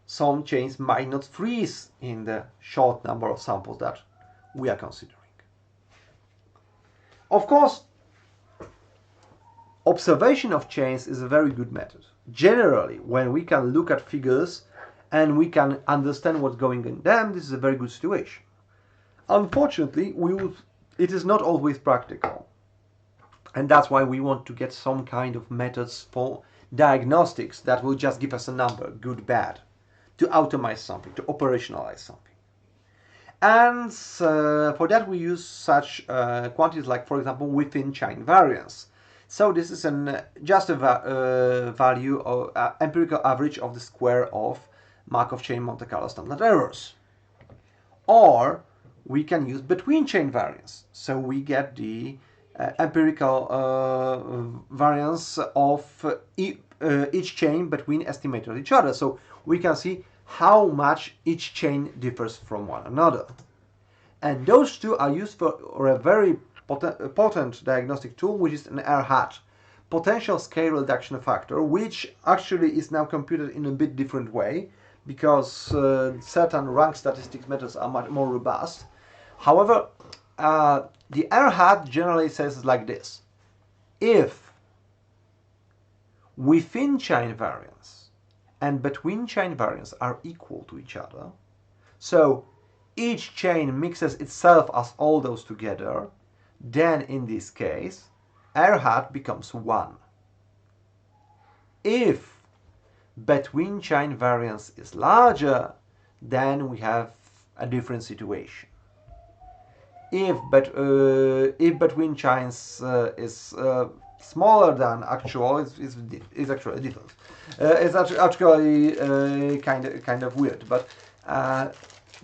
Speaker 1: some chains might not freeze in the short number of samples that we are considering. Of course, observation of chains is a very good method. Generally, when we can look at figures and we can understand what's going in them, this is a very good situation. Unfortunately, it is not always practical. And that's why we want to get some kind of methods for diagnostics that will just give us a number, good, bad, to automate something, to operationalize something. And for that we use such quantities like, for example, within chain variance. So this is just a value of empirical average of the square of Markov chain Monte Carlo standard errors. Or we can use between chain variance. So we get the empirical variance of each chain between estimators of each other. So we can see how much each chain differs from one another. And those two are used for a very potent diagnostic tool, which is an R-hat, potential scale reduction factor, which actually is now computed in a bit different way, because certain rank statistics methods are much more robust. However, the R-hat generally says like this: if within chain variance and between chain variance are equal to each other, so each chain mixes itself as all those together, then in this case R-hat becomes 1. If between chain variance is larger, then we have a different situation. If between chains is smaller than actual, is actually different. It's actually kind of weird, but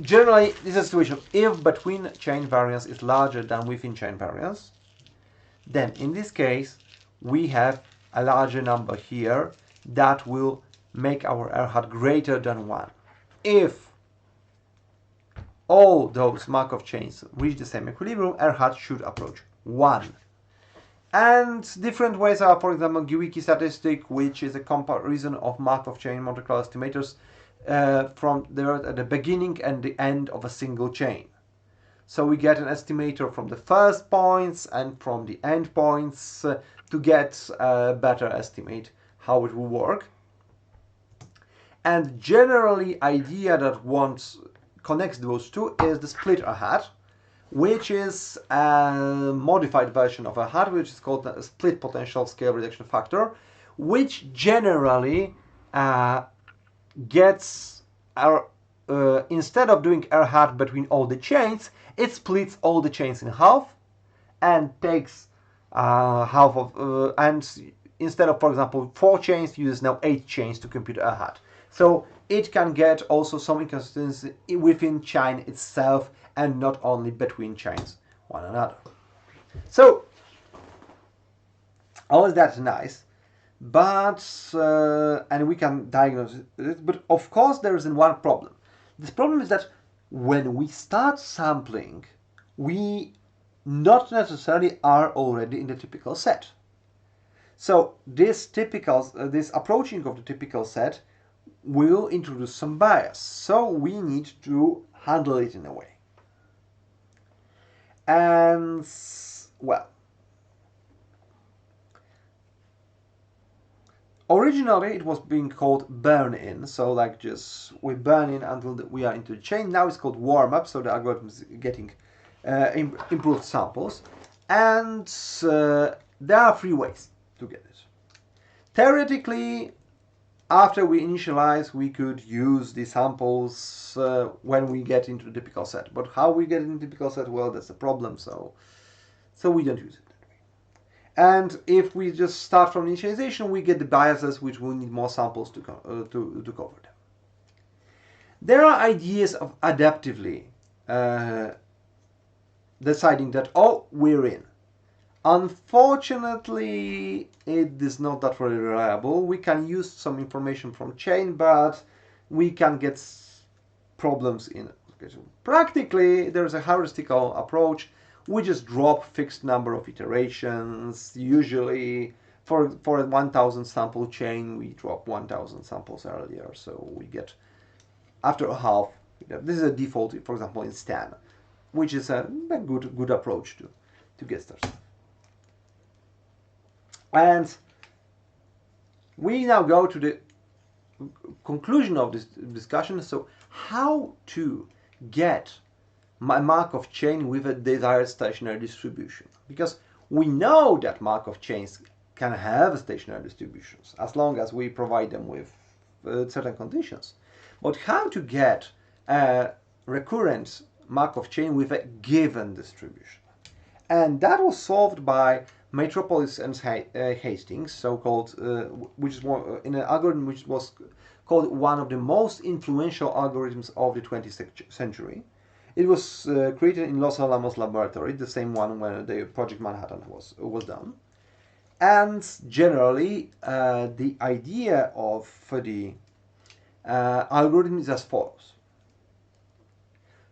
Speaker 1: generally this is a situation. If between chain variance is larger than within chain variance, then in this case we have a larger number here that will make our R-hat greater than 1. If all those Markov chains reach the same equilibrium, R-hat should approach 1. And different ways are, for example, Guicki statistic, which is a comparison of Markov chain Monte Carlo estimators from the beginning and the end of a single chain. So we get an estimator from the first points and from the end points to get a better estimate how it will work. And generally, idea that connects those two is the split R-hat, which is a modified version of R-hat, which is called a split potential scale reduction factor, which generally gets instead of doing R-hat between all the chains, it splits all the chains in half and takes half of and instead of, for example, 4 chains, uses now 8 chains to compute R-hat. So it can get also some inconsistency within chain itself and not only between chains one another. So all of that's nice, but and we can diagnose it, but of course there is one problem. This problem is that when we start sampling, we not necessarily are already in the typical set. So this approaching of the typical set will introduce some bias. So we need to handle it in a way. And well, originally it was being called burn-in, so like just we burn in until we are into the chain. Now it's called warm-up, so the algorithm is getting improved samples. And there are 3 ways to get it. Theoretically, after we initialize, we could use the samples when we get into the typical set. But how we get into the typical set, well, that's a problem, so we don't use it that way. And if we just start from initialization, we get the biases, which will need more samples to cover them. There are ideas of adaptively deciding that, oh, we're in. Unfortunately, it is not that very reliable. We can use some information from chain, but we can get problems in it. Practically, there's a heuristical approach. We just drop fixed number of iterations. Usually, for a 1,000 sample chain, we drop 1,000 samples earlier, so we get after a half. This is a default, for example, in Stan, which is a good approach to get started. And we now go to the conclusion of this discussion. So how to get my Markov chain with a desired stationary distribution? Because we know that Markov chains can have stationary distributions as long as we provide them with certain conditions. But how to get a recurrent Markov chain with a given distribution? And that was solved by Metropolis and Hastings, so-called, which is one, in an algorithm which was called one of the most influential algorithms of the 20th century. It was created in Los Alamos laboratory, the same one where the Project Manhattan was done. And generally, the idea of the algorithm is as follows.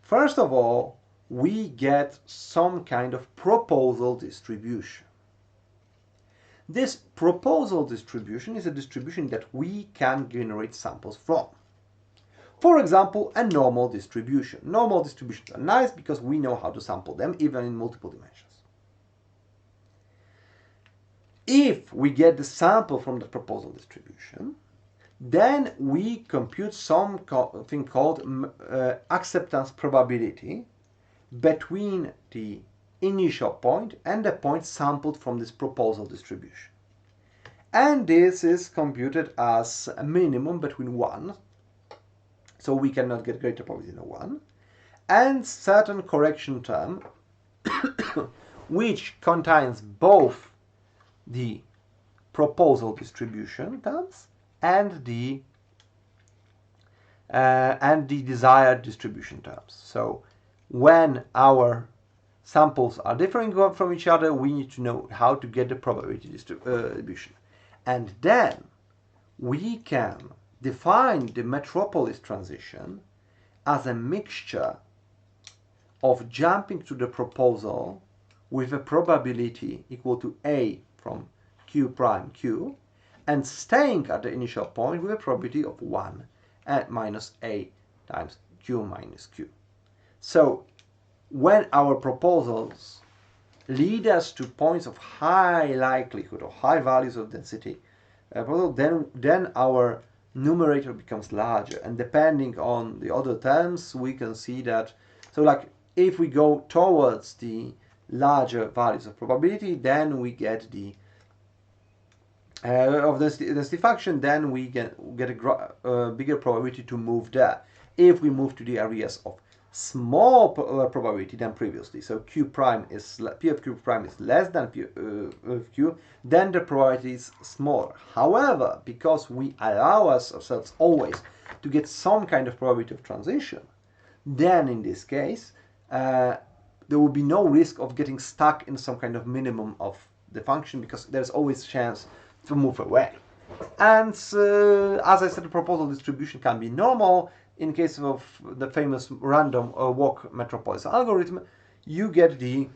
Speaker 1: First of all, we get some kind of proposal distribution. This proposal distribution is a distribution that we can generate samples from. For example, a normal distribution. Normal distributions are nice because we know how to sample them even in multiple dimensions. If we get the sample from the proposal distribution, then we compute something called acceptance probability between the initial point and the point sampled from this proposal distribution. And this is computed as a minimum between 1, so we cannot get greater probability than 1, and certain correction term which contains both the proposal distribution terms and the desired distribution terms. So when our samples are differing from each other, we need to know how to get the probability distribution. And then we can define the Metropolis transition as a mixture of jumping to the proposal with a probability equal to A from Q prime Q and staying at the initial point with a probability of 1 and minus A times Q minus Q. So when our proposals lead us to points of high likelihood or high values of density, then our numerator becomes larger, and depending on the other terms we can see that, so like if we go towards the larger values of probability, then we get the of the density function, then we get a bigger probability to move there. If we move to the areas of small probability than previously, so Q prime is P of Q prime is less than P of Q, then the probability is smaller. However, because we allow ourselves always to get some kind of probability of transition, then in this case there will be no risk of getting stuck in some kind of minimum of the function, because there's always a chance to move away. And as I said, the proposal distribution can be normal. In case of the famous random walk Metropolis algorithm, you get the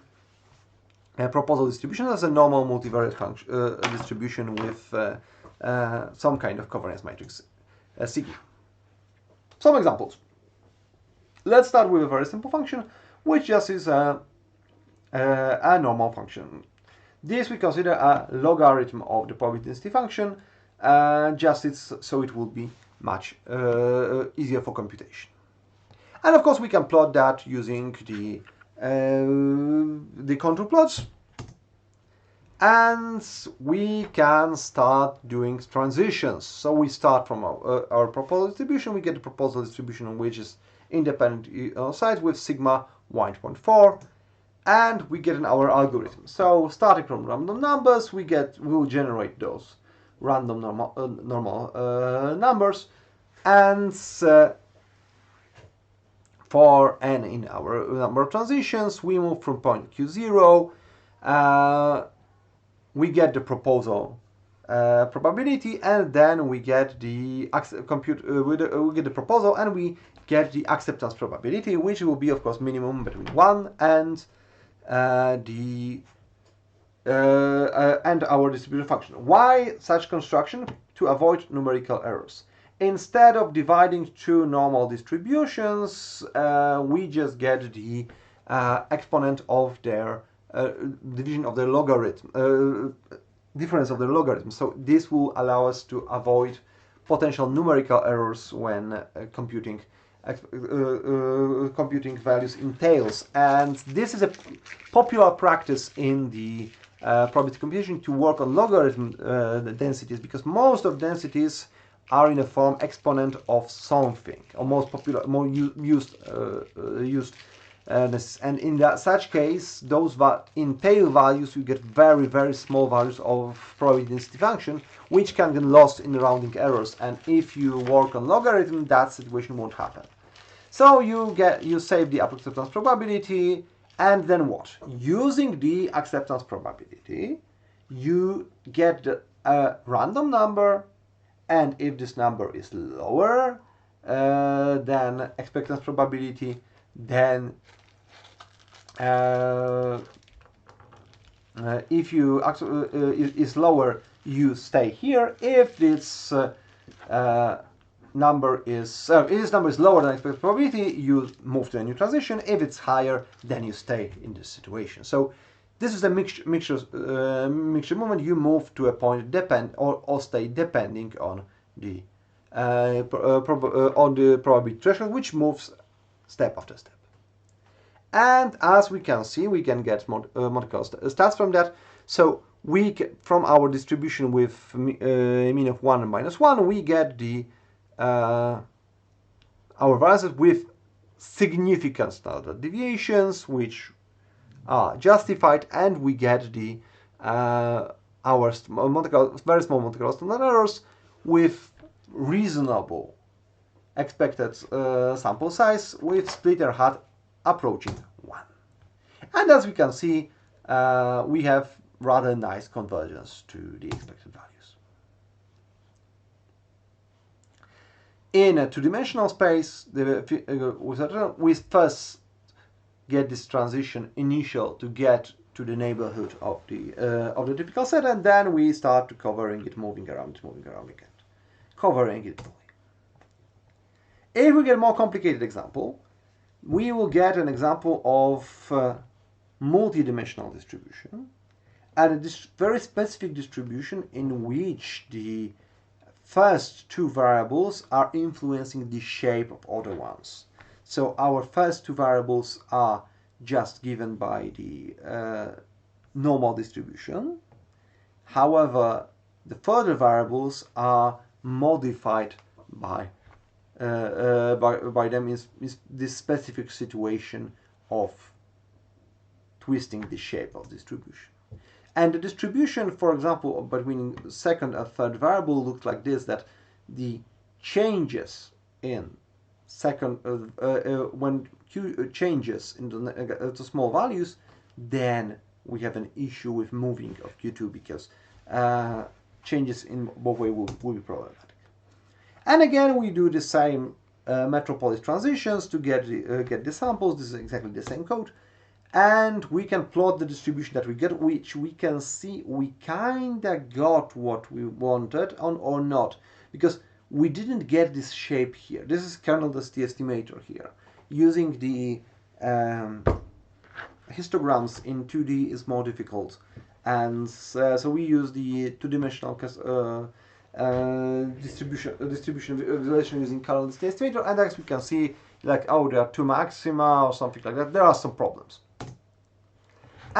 Speaker 1: proposal distribution as a normal multivariate function distribution with some kind of covariance matrix sigma. Some examples. Let's start with a very simple function, which just is a normal function. This we consider a logarithm of the probability density function, so it will be much easier for computation. And of course we can plot that using the contour plots. and we can start doing transitions. So we start from our proposal distribution. We get the proposal distribution which is independent size with sigma 1.4, and we get in our algorithm. So starting from random numbers, we will generate those random normal numbers, and for n in our number of transitions, we move from point q0. We get the proposal probability, and then we get the we get the proposal, and we get the acceptance probability, which will be, of course, minimum between 1 and and our distribution function. Why such construction? To avoid numerical errors. Instead of dividing two normal distributions, we just get the exponent of their division of the logarithm, difference of the logarithm. So this will allow us to avoid potential numerical errors when computing values in tails. And this is a popular practice in the probability computation to work on logarithm densities, because most of densities are in a form exponent of something, or most popular, more used. And in such case, those in tail values, you get very, very small values of probability density function, which can get lost in rounding errors. And if you work on logarithm, that situation won't happen. So you save the acceptance probability, and then what? Using the acceptance probability, you get a random number, and if this number is lower than acceptance probability, then if you is lower, you stay here. If this number is lower than expected probability, you move to a new transition. If it's higher, then you stay in this situation. So this is a mixture movement. You move to a point or stay depending on the probability threshold, which moves step after step. And as we can see, we can get Monte Carlo stats from that. So we from our distribution with mean of 1 and -1, we get the our variances with significant standard deviations, which are justified, and we get the our very small Monte Carlo standard errors with reasonable expected sample size, with splitter hat approaching 1. And as we can see, we have rather nice convergence to the expected values. In a two-dimensional space, we first get this transition initial to get to the neighborhood of the typical set, and then we start to covering it, moving around again, covering it fully. If we get a more complicated example, we will get an example of multi-dimensional distribution, and a very specific distribution in which the first two variables are influencing the shape of other ones. So our first two variables are just given by the normal distribution. However, the further variables are modified by them in this specific situation of twisting the shape of distribution. And the distribution, for example, between second and third variable looks like this, that the changes in second, when q changes into small values, then we have an issue with moving of q2, because changes in both ways will be problematic. And again, we do the same Metropolis transitions to get the samples. This is exactly the same code. And we can plot the distribution that we get, which we can see we kinda got what we wanted or not, because we didn't get this shape here. This is kernel density estimator here. Using the histograms in 2D is more difficult, and so we use the two-dimensional distribution visualization using kernel density estimator, and as we can see, like, oh, there are two maxima or something like that. There are some problems.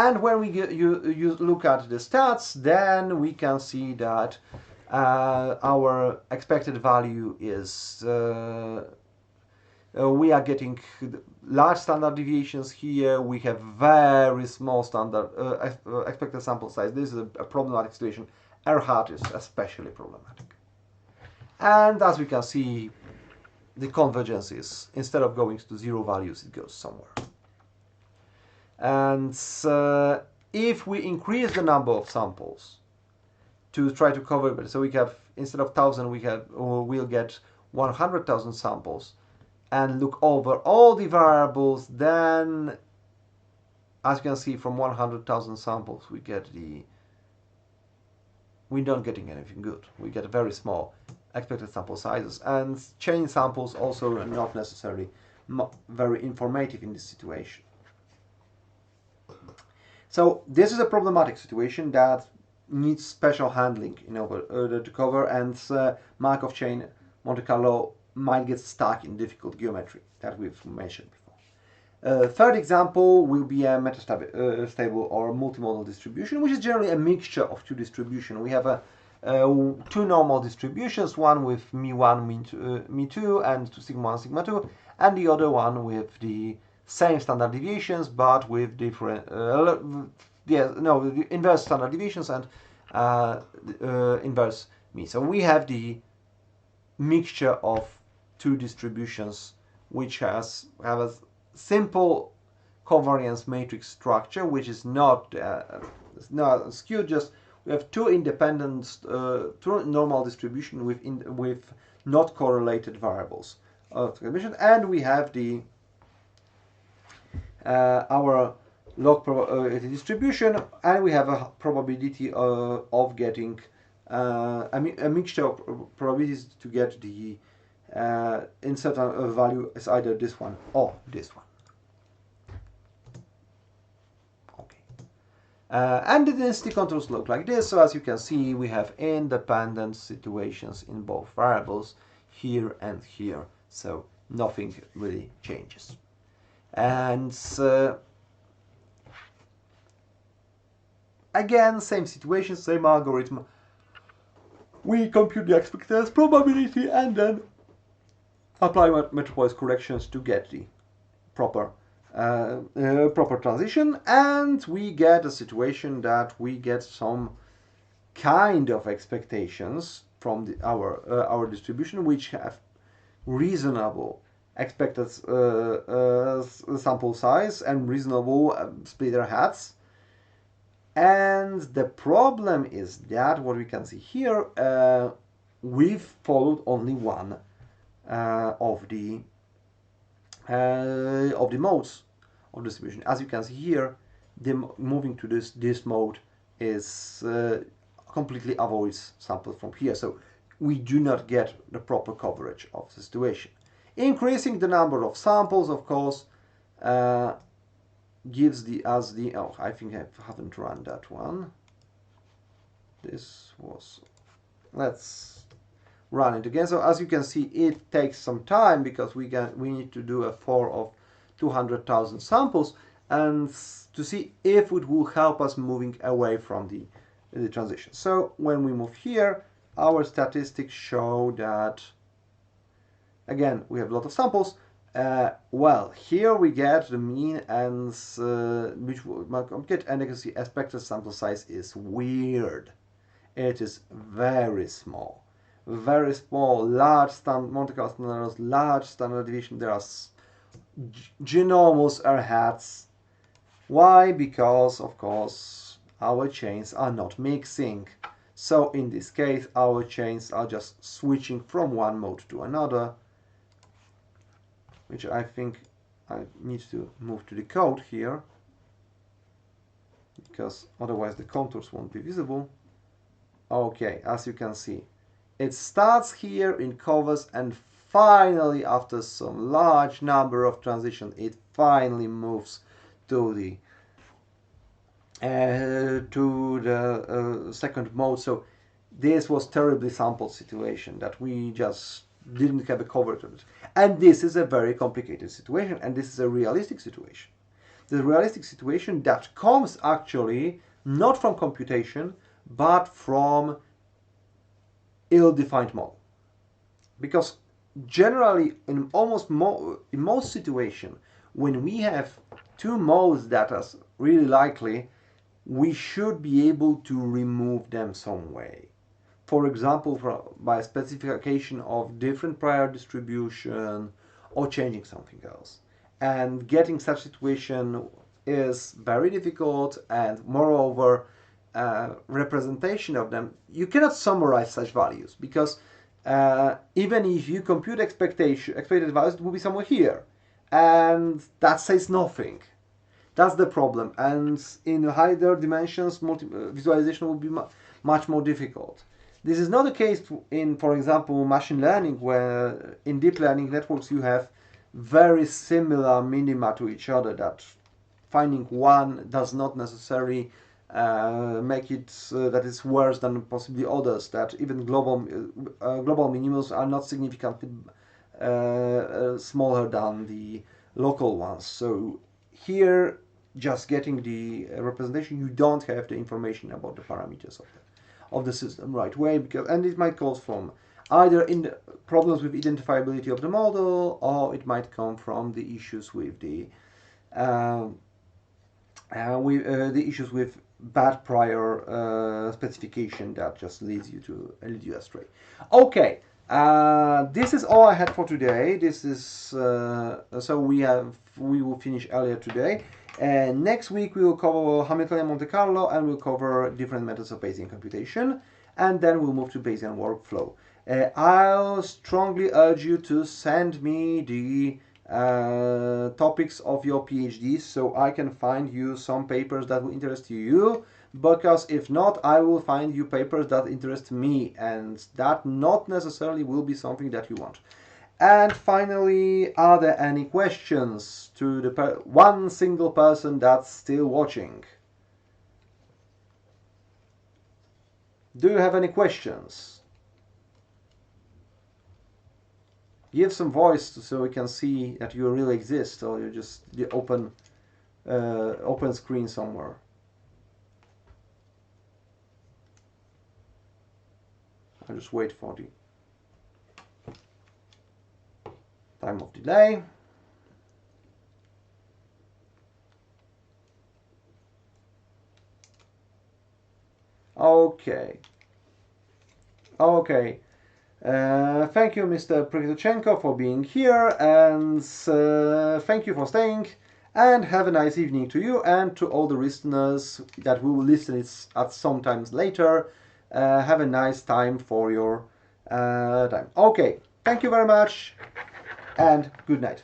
Speaker 1: And when we you look at the stats, then we can see that our expected value is we are getting large standard deviations here. We have very small standard expected sample size. This is a problematic situation. R hat is especially problematic. And as we can see, the convergence is, instead of going to 0 values, it goes somewhere. And if we increase the number of samples to try to cover it, so we have, instead of 1,000, we'll get 100,000 samples, and look over all the variables, then as you can see, from 100,000 samples we don't getting anything good. We get very small expected sample sizes, and chain samples also are not necessarily very informative in this situation. So this is a problematic situation that needs special handling in order to cover, and Markov chain Monte Carlo might get stuck in difficult geometry that we've mentioned before. Third example will be a metastable or multimodal distribution, which is generally a mixture of two distributions. We have two normal distributions, one with μ1, μ2, and sigma 1, sigma 2, and the other one with the same standard deviations but with different the inverse standard deviations and inverse mean. So we have the mixture of two distributions which have a simple covariance matrix structure, which is not skewed. Just we have two independent, two normal distribution with not correlated variables of distribution, and we have the our log probability distribution, and we have a probability of getting a mixture of probabilities to get the insert value is either this one or this one. Okay. And the density contours look like this. So as you can see, we have independent situations in both variables here and here. So nothing really changes. And again, same situation, same algorithm. We compute the expected probability and then apply Metropolis corrections to get the proper transition, and we get a situation that we get some kind of expectations from our distribution which have reasonable expected sample size and reasonable splitter hats. And the problem is that what we can see here, we've followed only one of the modes of distribution. As you can see here, moving to this mode is completely avoids samples from here, so we do not get the proper coverage of the situation. Increasing the number of samples, of course, gives us the oh, I think I haven't run that one. This was, let's run it again. So as you can see, it takes some time because we need to do a for of 200,000 samples and to see if it will help us moving away from the transition. So when we move here, our statistics show that again we have a lot of samples. Well, here we get the mean and which will get, and you can see expected sample size is weird. It is very small, large Monte Carlo standards, large standard deviation. There are ginormous R hats. Why? Because of course our chains are not mixing. So in this case, our chains are just switching from one mode to another, which I think I need to move to the code here, because otherwise the contours won't be visible. Okay, as you can see, it starts here in covers, and finally, after some large number of transitions, it finally moves to the second mode. So this was terribly sampled situation that we just didn't have a coverage of it. And this is a very complicated situation, and this is a realistic situation. the realistic situation that comes actually not from computation, but from ill-defined model. Because generally, in most situations, when we have two modes that are really likely, we should be able to remove them some way. For example, by specification of different prior distribution or changing something else. And getting such situation is very difficult, and moreover, representation of them, you cannot summarize such values, because even if you compute expected values, it will be somewhere here, and that says nothing. That's the problem, and in higher dimensions, visualization will be much more difficult. This is not the case in, for example, machine learning, where in deep learning networks you have very similar minima to each other, that finding one does not necessarily make it that it's worse than possibly others, that even global minimums are not significantly smaller than the local ones. So here, just getting the representation, you don't have the information about the parameters of the system right way, and it might cause from either in the problems with identifiability of the model, or it might come from the issues with the issues with bad prior specification that just lead you astray. Okay, this is all I had for today. This is so we will finish earlier today. And next week we will cover Hamiltonian Monte Carlo, and we'll cover different methods of Bayesian computation, and then we'll move to Bayesian workflow. I'll strongly urge you to send me the topics of your PhD, so I can find you some papers that will interest you, because if not, I will find you papers that interest me, and that not necessarily will be something that you want. And finally, are there any questions to the one single person that's still watching? Do you have any questions? Give some voice so we can see that you really exist, or you just the open screen somewhere. I'll just wait for the time of delay. Okay. Thank you, Mr. Prikotchenko, for being here, and thank you for staying, and have a nice evening to you and to all the listeners that will listen at some times later. Have a nice time for your time. Okay, thank you very much, and good night.